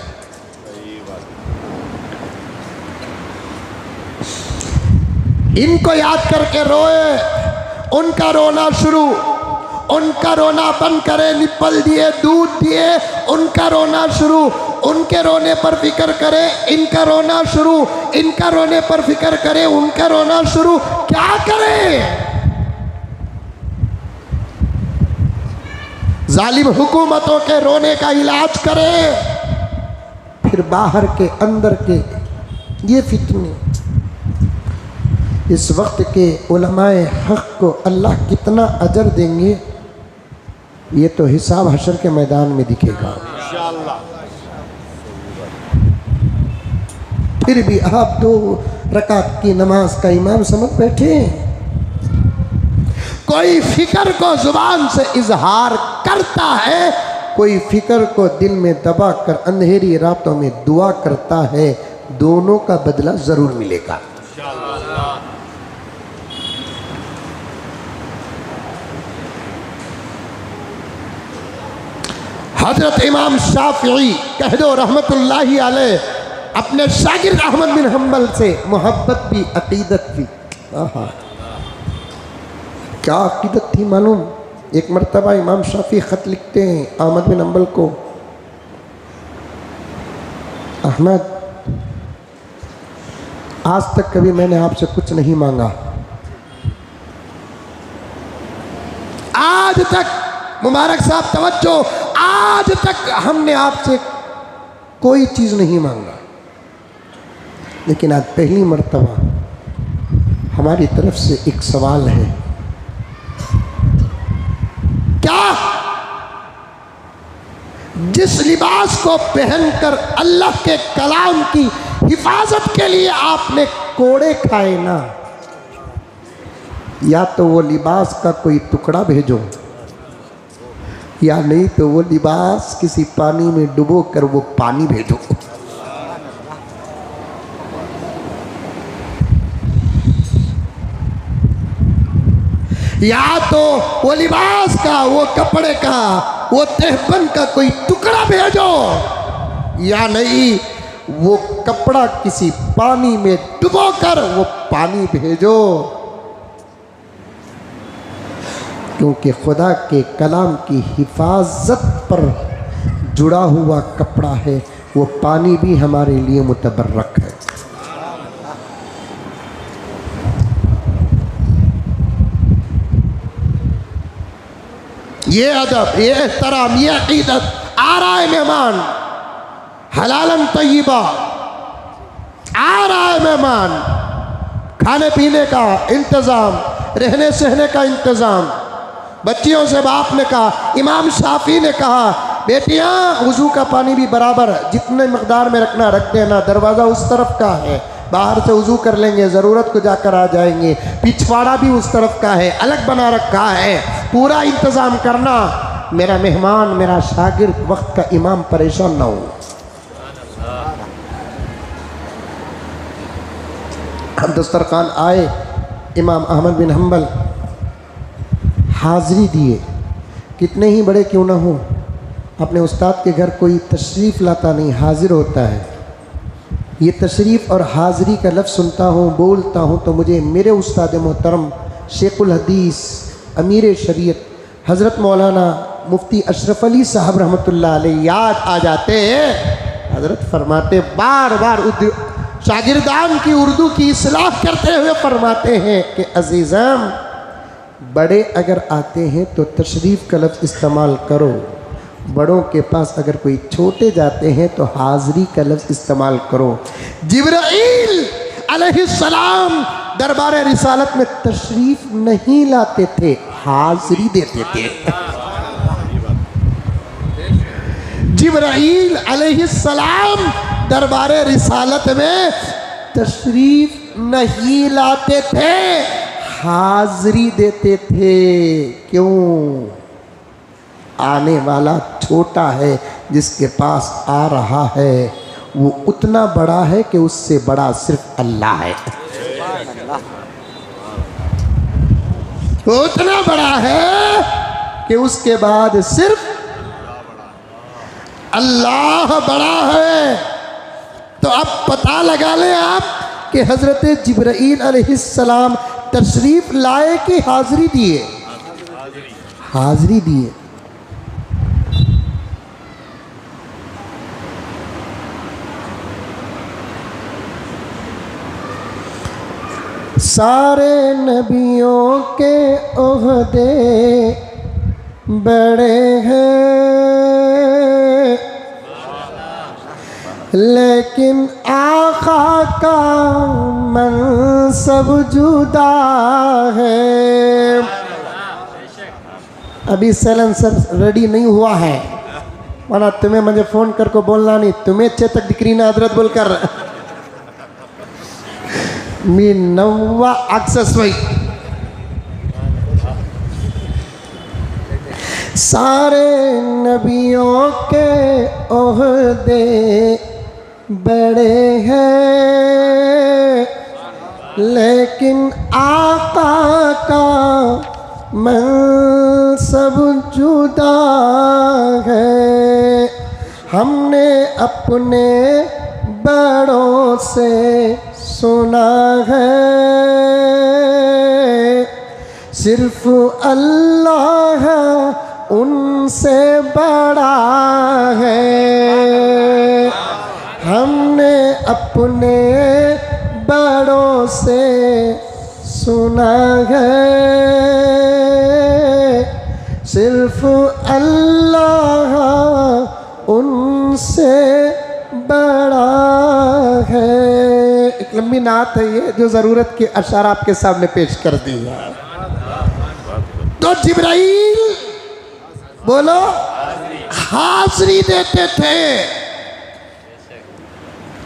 S1: इनको याद करके रोए, उनका रोना शुरू, उनका रोना बंद करे, निप्पल दिए, दूध दिए, उनका रोना शुरू, उनके रोने पर फिक्र करे, इनका रोना शुरू, इनका रोने पर फिक्र करे, उनका रोना शुरू। क्या करे? जालिम हुकूमतों के रोने का इलाज करे, फिर बाहर के अंदर के ये फितने। इस वक्त के उलमाए हक़ को अल्लाह कितना अजर देंगे ये तो हिसाब हशर के मैदान में दिखेगा। फिर भी आप 2 रकात की नमाज का इमाम समझ बैठे। कोई फिक्र को जुबान से इजहार करता है, कोई फिक्र को दिल में दबा कर अंधेरी रातों में दुआ करता है। दोनों का बदला जरूर मिलेगा। हजरत इमाम शाफिई कह दो रहमतुल्लाहि अलैह, अपने शागिर्द अहमद बिन हम्बल से मोहब्बत भी अकीदत भी। क्या अकीदत थी मालूम? एक मरतबा इमाम शाफी ख़त लिखते हैं अहमद बिन हम्बल को, अहमद आज तक कभी मैंने आपसे कुछ नहीं मांगा, आज तक, मुबारक साहब तवज्जो, आज तक हमने आपसे कोई चीज़ नहीं मांगा, लेकिन आज पहली मर्तबा हमारी तरफ से एक सवाल है। क्या जिस लिबास को पहनकर अल्लाह के कलाम की हिफाजत के लिए आपने कोड़े खाए ना, या तो वो लिबास का कोई टुकड़ा भेजो, या नहीं तो वो लिबास किसी पानी में डुबो कर वो पानी भेजो। या तो वो लिबास का, वो कपड़े का, वो तहबन का कोई टुकड़ा भेजो, या नहीं वो कपड़ा किसी पानी में डुबो कर वो पानी भेजो। क्योंकि खुदा के कलाम की हिफाजत पर जुड़ा हुआ कपड़ा है, वो पानी भी हमारे लिए मुतबर्रक है। ये अदब, ये एहतराम, ये अकीदत। आ रहा है मेहमान, हलालन तय्यबा, आ रहा है मेहमान, खाने पीने का इंतज़ाम, रहने सहने का इंतज़ाम। बच्चियों से बाप ने कहा, इमाम शाफी ने कहा, बेटियां वज़ू का पानी भी बराबर जितने मकदार में रखना रख देना, दरवाज़ा उस तरफ का है, बाहर से वज़ू कर लेंगे, ज़रूरत को जाकर आ जाएंगे, पिछवाड़ा भी उस तरफ का है, अलग बना रखा है, पूरा इंतज़ाम करना। मेरा मेहमान, मेरा शागिर्द, वक्त का इमाम परेशान ना हो। हम दस्तरखान आए, इमाम अहमद बिन हम्बल हाज़िरी दिए, कितने ही बड़े क्यों ना हो, अपने उस्ताद के घर कोई तशरीफ़ लाता नहीं, हाजिर होता है। ये तशरीफ़ और हाज़िरी का लफ्ज़ सुनता हूँ, बोलता हूँ तो मुझे मेरे उस्ताद मोहतरम शेखुल हदीस अमीर शरीयत हज़रत मौलाना मुफ्ती अशरफ अली साहब रहमतुल्लाह अलैह याद आ जाते हैं। हज़रत फरमाते, बार बार शागिर्दान की उर्दू की इस्लाह करते हुए फरमाते हैं कि अज़ीज़ाम, बड़े अगर आते हैं तो तशरीफ़ का लफ्ज़ इस्तेमाल करो, बड़ों के पास अगर कोई छोटे जाते हैं तो हाज़िरी का लफ्ज़ इस्तेमाल करो। जिब्राईल अलैहिस्सलाम दरबार रिसालत में तशरीफ़ नहीं लाते थे, हाज़िरी देते थे। जिब्राईल अलैहिस्सलाम दरबार रिसालत में तशरीफ़ नहीं लाते थे, हाज़िरी देते थे। क्यों? आने वाला छोटा है, जिसके पास आ रहा है वो उतना बड़ा है कि उससे बड़ा सिर्फ अल्लाह है। वो उतना बड़ा है कि उसके बाद सिर्फ अल्लाह बड़ा है। तो अब पता लगा लें आप कि हज़रत जिब्राईल अलैहिस्सलाम तशरीफ़ लाए कि हाज़िरी दिए? हाज़िरी दिए। सारे नबियों के ओहदे बड़े हैं, लेकिन आका का मनसब जुदा है। अभी सैलेंसर रेडी नहीं हुआ है, वरना तुम्हें मुझे फ़ोन करके बोलना नहीं, तुम्हें चेतक दिक्री ना हजरत बोलकर मी नवा अक्सस वही। सारे नबियों के ओहदे बड़े हैं, लेकिन आका का मनसब जुदा है। हमने अपने बड़ों से सुना है, सिर्फ अल्लाह उनसे बड़ा है। हमने अपने बड़ों से सुना है, सिर्फ अल्लाह उनसे बड़ा है। एक लंबी नात है ये, जो ज़रूरत के अशार आपके सामने पेश कर दी है। तो जिब्राईल बोलो हाज़िरी देते थे,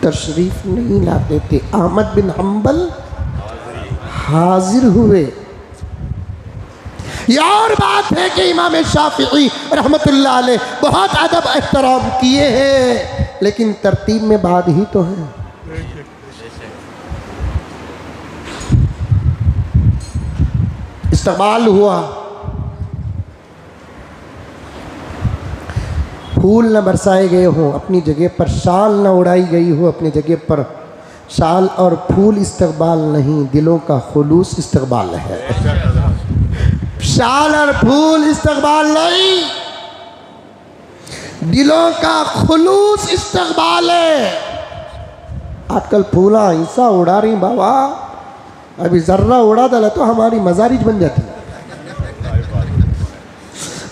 S1: तशरीफ नहीं लाते थे। अहमद बिन हम्बल हाजिर हुए। ये और बात है कि इमाम शाफिई रहमतुल्लाह अलैह बहुत अदब एहतराम किए हैं, लेकिन तरतीब में बाद ही तो है। इस्तक़बाल हुआ, फूल न बरसाए गए हों अपनी जगह पर, शाल न उड़ाई गई हो अपनी जगह पर। शाल और फूल इस्तक़बाल नहीं, दिलों का खुलूस इस्तक़बाल है। शाल और फूल इस्तक़बाल नहीं, दिलों का खुलूस इस्तक़बाल है। आजकल फूला हिस्सा उड़ा रही बाबा, अभी जर्रा उड़ा डाला तो हमारी मजारिज बन जाती।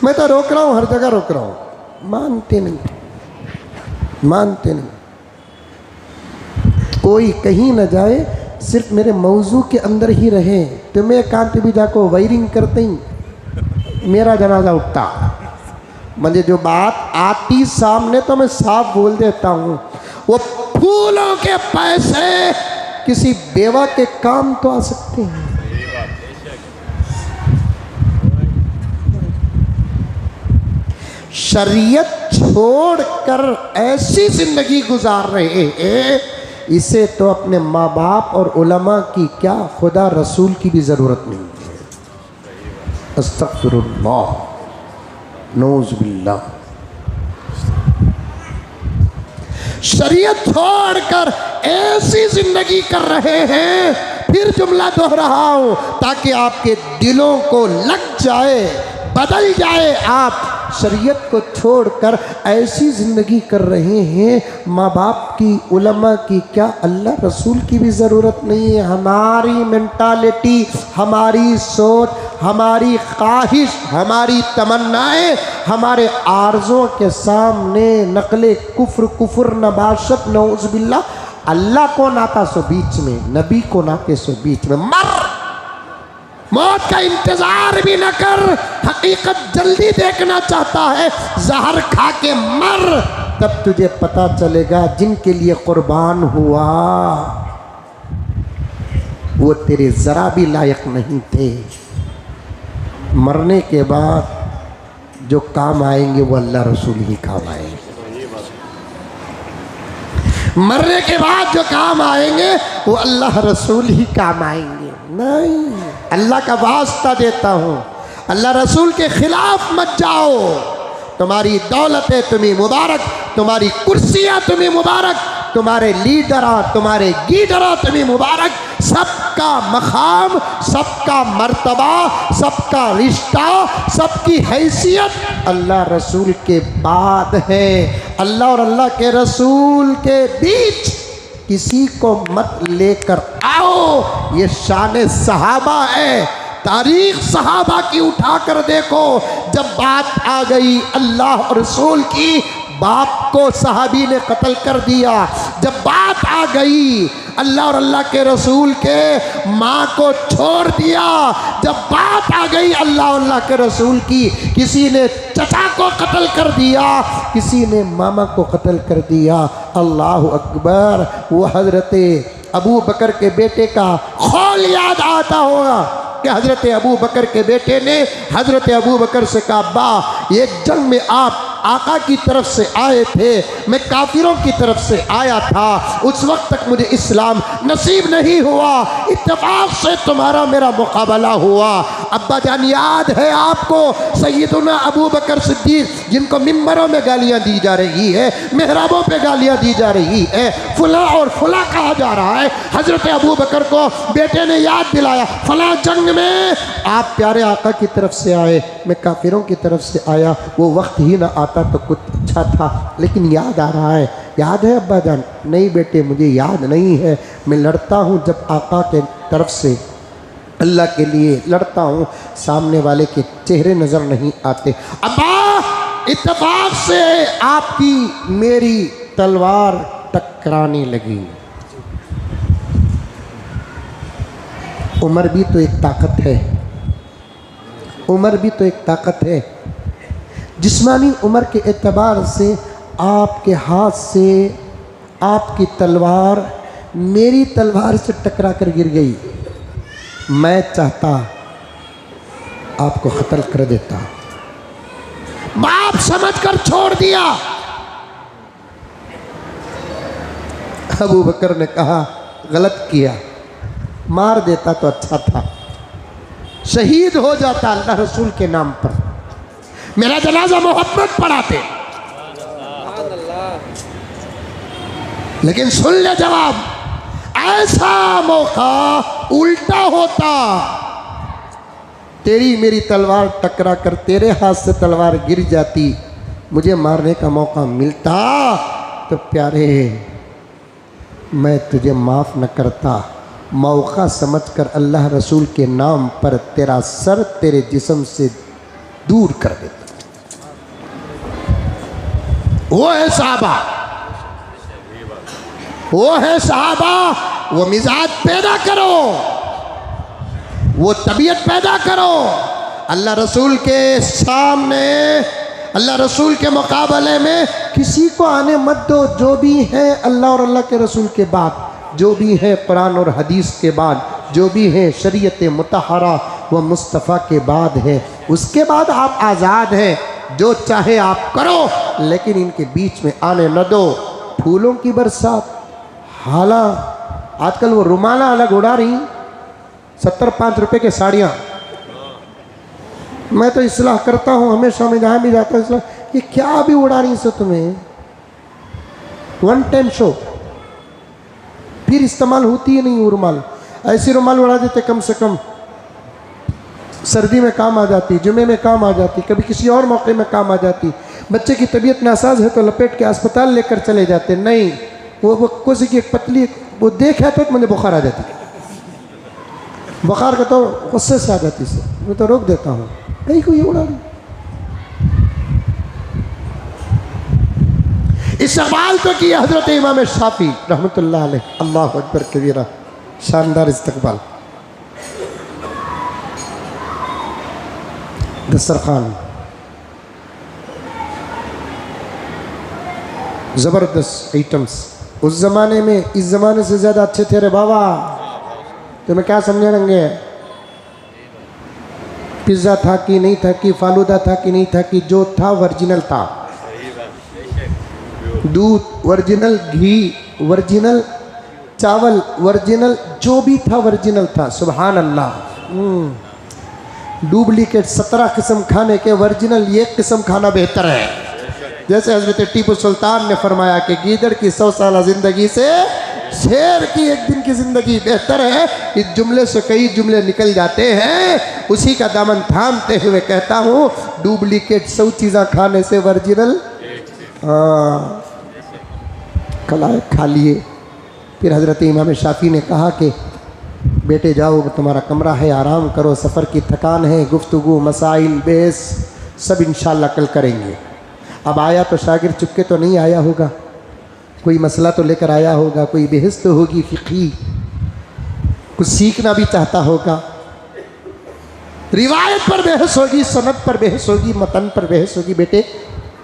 S1: मैं तो रोक रहा हूँ, हर जगह रोक रहा हूँ, मानते नहीं, मानते नहीं। कोई कहीं न जाए, सिर्फ मेरे मौजू के अंदर ही रहे। तुम्हें कान पे भी जाको वायरिंग करते ही मेरा जनाजा उठता। मुझे जो बात आती सामने तो मैं साफ बोल देता हूँ। वो फूलों के पैसे किसी बेवा के काम तो आ सकते हैं। शरीयत छोड़कर ऐसी जिंदगी गुजार रहे हैं, इसे तो अपने माँ बाप और उलमा की क्या, खुदा रसूल की भी ज़रूरत नहीं है। अस्तग़फिरुल्लाह, नऊज़ बिल्लाह। शरीयत छोड़कर ऐसी जिंदगी कर रहे हैं। फिर जुमला दोहराऊं ताकि आपके दिलों को लग जाए, बदल जाए। आप शरीयत को छोड़कर ऐसी ज़िंदगी कर रहे हैं, माँ बाप की, उलमा की, क्या अल्लाह रसूल की भी ज़रूरत नहीं है। हमारी मेंटालिटी, हमारी सोच, हमारी ख्वाहिश, हमारी तमन्नाएं, हमारे आर्ज़ों के सामने नकले कुफ्र नबाशत नौज़ुबिल्लाह। अल्लाह को नाता सो बीच में, नबी को नाते सो बीच में। मौत का इंतजार भी न कर, हकीकत जल्दी देखना चाहता है, जहर खा के मर, तब तुझे पता चलेगा जिनके लिए कुर्बान हुआ वो तेरे जरा भी लायक नहीं थे। मरने के बाद जो काम आएंगे वो अल्लाह रसूल ही काम आएंगे। मरने के बाद जो काम आएंगे वो अल्लाह रसूल ही काम आएंगे। नहीं, अल्लाह का वास्ता देता हूँ, अल्लाह रसूल के खिलाफ मत जाओ। तुम्हारी दौलतें तुम्हें मुबारक, तुम्हारी कुर्सियाँ तुम्हें मुबारक, तुम्हारे लीडरा, तुम्हारे गीडरा तुम्हें मुबारक। सबका मकाम, सबका मर्तबा, सबका रिश्ता, सबकी हैसियत अल्लाह रसूल के बाद है। अल्लाह और अल्लाह के रसूल के बीच किसी को मत लेकर आओ। ये शान सहाबा है। तारीख सहाबा की उठाकर देखो। जब बात आ गई अल्लाह और रसूल की, बाप को सहाबी ने कत्ल कर दिया। जब बात आ गई अल्लाह और अल्लाह के रसूल के, माँ को छोड़ दिया। जब बात आ गई अल्लाह और अल्लाह के रसूल की, किसी ने चचा को कत्ल कर दिया, किसी ने मामा को कत्ल कर दिया। अल्लाह अकबर। वो हज़रत अबू बकर के बेटे का खौल याद आता होगा कि हज़रत अबू बकर के बेटे ने हज़रत अबू बकर से कहा, अब्बा एक जंग में आप आका की तरफ से आए थे, मैं काफिरों की तरफ से आया था, उस वक्त तक मुझे इस्लाम नसीब नहीं हुआ, इत्तेफाक से तुम्हारा मेरा मुकाबला हुआ। अब्बा जान याद है आपको सैयदुना अबू बकर सिद्दीक, जिनको मिंबरों में गालियां दी जा रही है, मेहराबों पे गालियां दी जा रही है, फुला और फुला कहा जा रहा है। हज़रत अबू बकर को बेटे ने याद दिलाया, फला जंग में आप प्यारे आका की तरफ से आए, मैं काफिरों की तरफ से आया, वो वक्त ही ना आता तो कुछ अच्छा था, लेकिन याद आ रहा है। याद है अब्बा जान? नहीं बेटे मुझे याद नहीं है, मैं लड़ता हूँ जब आका के तरफ से अल्लाह के लिए लड़ता हूँ, सामने वाले के चेहरे नज़र नहीं आते। अब्बा इत्तेफाक से आपकी मेरी तलवार टकराने लगी। उम्र भी तो एक ताकत है, उम्र भी तो एक ताकत है। जिस्मानी उम्र के एतबार से आपके हाथ से आपकी तलवार मेरी तलवार से टकरा कर गिर गई। मैं चाहता आपको कत्ल कर देता, बाप समझकर छोड़ दिया। अबू बकर ने कहा गलत किया, मार देता तो अच्छा था, शहीद हो जाता अल्लाह रसूल के नाम पर, मेरा जनाजा मोहम्मद पढ़ाते। लेकिन सुन ले जवाब, ऐसा मौका उल्टा होता, तेरी मेरी तलवार टकरा कर तेरे हाथ से तलवार गिर जाती, मुझे मारने का मौका मिलता तो प्यारे मैं तुझे माफ़ न करता। मौका समझकर अल्लाह रसूल के नाम पर तेरा सर तेरे जिस्म से दूर कर देता। वो है सहाबा, वो है सहाबा। वो मिजाज पैदा करो, वो तबीयत पैदा करो। अल्लाह रसूल के सामने, अल्लाह रसूल के मुकाबले में किसी को आने मत दो। जो भी है अल्लाह और अल्लाह के रसूल के बाद, जो भी है कुरान और हदीस के बाद, जो भी है शरीयत मुतहरा व मुस्तफ़ा के बाद है, उसके बाद आप आज़ाद हैं, जो चाहे आप करो, लेकिन इनके बीच में आने न दो। फूलों की बरसात, हाला आजकल वो रुमाला अलग उड़ा रही, 70-5 रुपए के साड़ियाँ। मैं तो इसलाह करता हूँ हमेशा, मैं जहाँ भी जाता हूँ इसलाह, ये क्या भी उड़ा रही सो तुम्हें, वन टाइम शो, फिर इस्तेमाल होती है नहीं वो रुमाल। ऐसी रुमाल उड़ा देते, कम से कम सर्दी में काम आ जाती, जुमे में काम आ जाती, कभी किसी और मौके में काम आ जाती। बच्चे की तबीयत नासाज है तो लपेट के अस्पताल लेकर चले जाते, नहीं वो कुछ की एक पतली वो देखा तो मुझे बुखार आ जाती, बुखार का तो गुस्से से आ जाती से, मैं तो रोक देता हूँ, कहीं को ये उड़ा दी। इस्तक़बाल तो किया हजरत इमाम शाफी रहमतुल्लाह अलैह, अल्लाह अकबर कबीरा, शानदार इस्तक़बाल। दस्तरखान ज़बरदस्त आइटम्स, उस ज़माने में इस ज़माने से ज़्यादा अच्छे थे रे बाबा। तुम्हें क्या समझे रहेंगे? पिज़्ज़ा था कि नहीं था, कि फालूदा था कि नहीं था, कि जो था ओरिजिनल था, दूध ओरिजिनल, घी ओरिजिनल, चावल ओरिजिनल, जो भी था ओरिजिनल था। सुभान अल्लाह। डुप्लीकेट 17 किस्म खाने के ओरिजिनल एक किस्म खाना बेहतर है। जैसे हजरत टीपू सुल्तान ने फरमाया कि गीदड़ की 100 साल जिंदगी से शेर की एक दिन की जिंदगी बेहतर है। इस जुमले से कई जुमले निकल जाते हैं, उसी का दामन थामते हुए कहता हूँ, डुप्लीकेट 100 चीज़ें खाने से ओरिजिनल खा लिए। फिर हजरत इमाम शाफी ने कहा कि बेटे जाओ, तुम्हारा कमरा है, आराम करो, सफ़र की थकान है, गुफ्तगू मसाइल बेस सब इंशाअल्लाह कल करेंगे। अब आया तो शागिर्द चुपके तो नहीं आया होगा, कोई मसला तो लेकर आया होगा, कोई बहस तो होगी फ़िक़ही, कुछ सीखना भी चाहता होगा, रिवायत पर बहस होगी, सनद पर बहस होगी, मतन पर बहस होगी। बेटे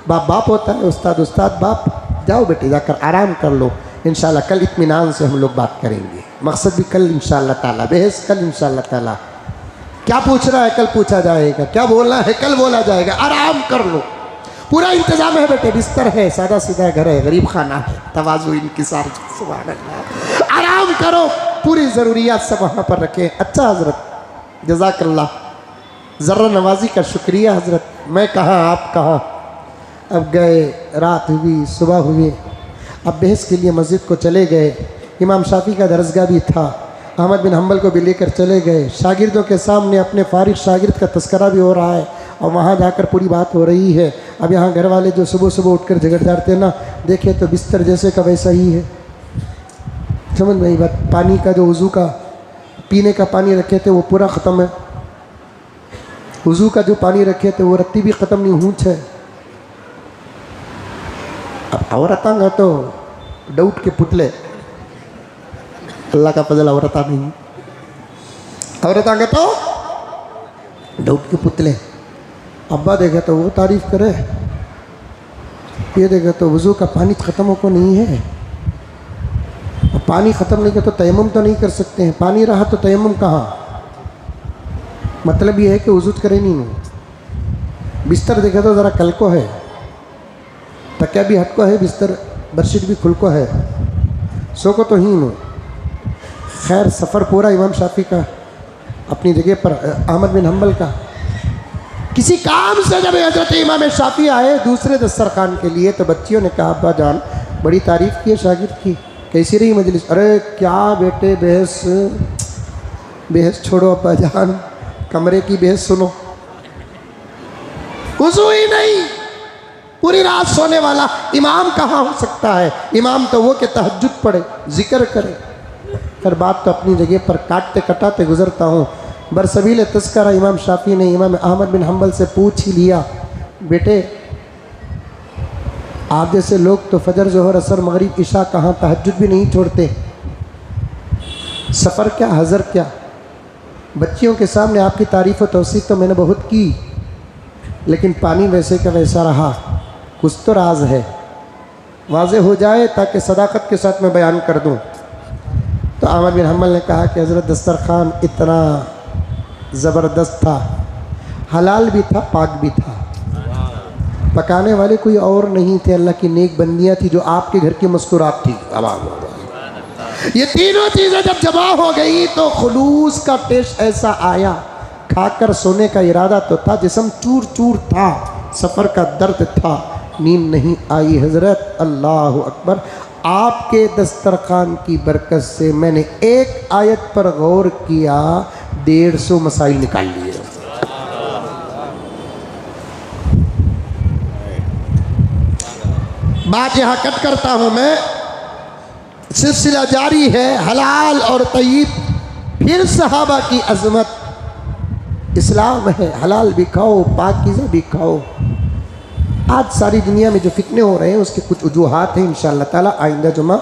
S1: बाप बाप होता है, उस्ताद उस्ताद बाप, जाओ बेटे जाकर आराम कर लो, इंशाअल्लाह कल इत्मीनान से हम लोग बात करेंगे। मकसद भी कल इंशाअल्लाह ताला, बहस कल इंशाअल्लाह ताला। क्या पूछ रहा है कल पूछा जाएगा, क्या बोलना है कल बोला जाएगा, आराम कर लो, पूरा इंतजाम है बेटे, बिस्तर है, सादा सीधा घर है, गरीब खाना है, तवाज़ु इंकिसार, सुभान अल्लाह, आराम करो, पूरी ज़रूरियात सब वहाँ पर रखें। अच्छा हज़रत जज़ाकल्लाह, ज़र्रा नवाजी का शुक्रिया हज़रत। मैं कहाँ आप कहाँ, अब गए, रात हुई, सुबह हुई, अब बहस के लिए मस्जिद को चले गए। इमाम शाफी का दरसगाह भी था, अहमद बिन हम्बल को भी लेकर चले गए। शागिर्दों के सामने अपने फारिग शागिर्द का तस्करा भी हो रहा है और वहाँ जाकर पूरी बात हो रही है। अब यहाँ घर वाले जो सुबह सुबह उठकर झगड़ जाते ना, देखे तो बिस्तर जैसे का वैसा ही है, समझ में आई बात। पानी का जो वज़ू का पीने का पानी रखे थे वो पूरा ख़त्म है, वज़ू का जो पानी रखे थे वो रत्ती भी ख़त्म नहीं, हूँच है। अब औरतांगा तो डाउट के पुतले, अल्लाह का फजल, औरता नहीं, औरतांगा तो डाउट के पुतले। अब्बा देखे तो वो तारीफ़ करे, ये देखे तो वज़ू का पानी ख़त्म हो को नहीं है, और पानी ख़त्म नहीं किया तो तयम्मुम तो नहीं कर सकते हैं, पानी रहा तो तयम्मुम कहाँ। मतलब ये है कि वज़ू करे नहीं हूँ। बिस्तर देखे तो ज़रा कल को है, तकिया भी हट को है, बिस्तर बेडशीट भी खुल को है, सो को तो ही हूँ। खैर सफ़र पूरा इमाम शाफी का अपनी जगह पर, अहमद बिन हम्बल का किसी काम से जब हजरत इमाम शाफी आए दूसरे दस्तरखान के लिए, तो बच्चियों ने कहा अब्बा जान बड़ी तारीफ़ की है शागिर्द की, कैसी रही मजलिस? अरे क्या बेटे बहस बहस छोड़ो अब्बा जान, कमरे की बहस सुनो। वज़ू ही नहीं, पूरी रात सोने वाला इमाम कहाँ हो सकता है? इमाम तो वो कि तहज्जुद पढ़े, जिक्र करे। पर बात तो अपनी जगह पर काटते कटाते गुजरता हूँ। बरसबील तस्करा इमाम शाफी ने इमाम अहमद बिन हम्बल से पूछ ही लिया, बेटे आप जैसे लोग तो फजर ज़ोहर असर मगरिब इशा कहाँ, तहज्जुद भी नहीं छोड़ते, सफ़र क्या हज़र क्या? बच्चियों के सामने आपकी तारीफ़ व तौसीफ़ तो मैंने बहुत की, लेकिन पानी वैसे का वैसा रहा, कुछ तो राज है, वाज़े हो जाए ताकि सदाकत के साथ मैं बयान कर दूँ। तो अहमद बिन हम्बल ने कहा कि हज़रत दस्तरखान इतना ज़बरदस्त था, हलाल भी था पाक भी था, पकाने वाले कोई और नहीं थे, अल्लाह की नेक बंदियाँ थी जो आपके घर की मस्कुरात थी। ये तीनों चीज़ें जब जमा हो गई तो खुलूस का टेस्ट ऐसा आया, खाकर सोने का इरादा तो था, जिस्म चूर चूर था, सफ़र का दर्द था, नींद नहीं आई। हज़रत अल्लाह अकबर, आपके दस्तरखान की बरकत से मैंने एक आयत पर गौर किया, 150 मसाइल निकाल लिए। बात यहाँ कट करता हूँ मैं, सिलसिला जारी है। हलाल और तय्यब, फिर सहाबा की अजमत। इस्लाम है हलाल भी खाओ, पाकीज़ा भी खाओ। आज सारी दुनिया में जो फितने हो रहे हैं उसके कुछ वजूहात हैं, इंशाअल्लाह ताला आइंदा जुमा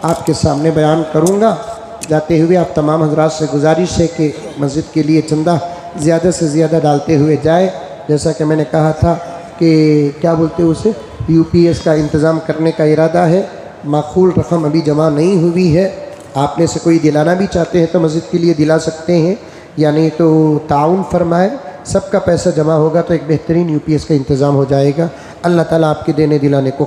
S1: आपके सामने बयान करूँगा। जाते हुए आप तमाम हजरात से गुजारिश है कि मस्जिद के लिए चंदा ज़्यादा से ज़्यादा डालते हुए जाए। जैसा कि मैंने कहा था कि क्या बोलते हैं उसे, UPS का इंतज़ाम करने का इरादा है। माकूल रकम अभी जमा नहीं हुई है। आप में से कोई दिलाना भी चाहते हैं तो मस्जिद के लिए दिला सकते हैं, या नहीं तो ताउन फरमाए। सबका पैसा जमा होगा तो एक बेहतरीन UPS का इंतज़ाम हो जाएगा। अल्लाह ताला आपके देने दिलाने को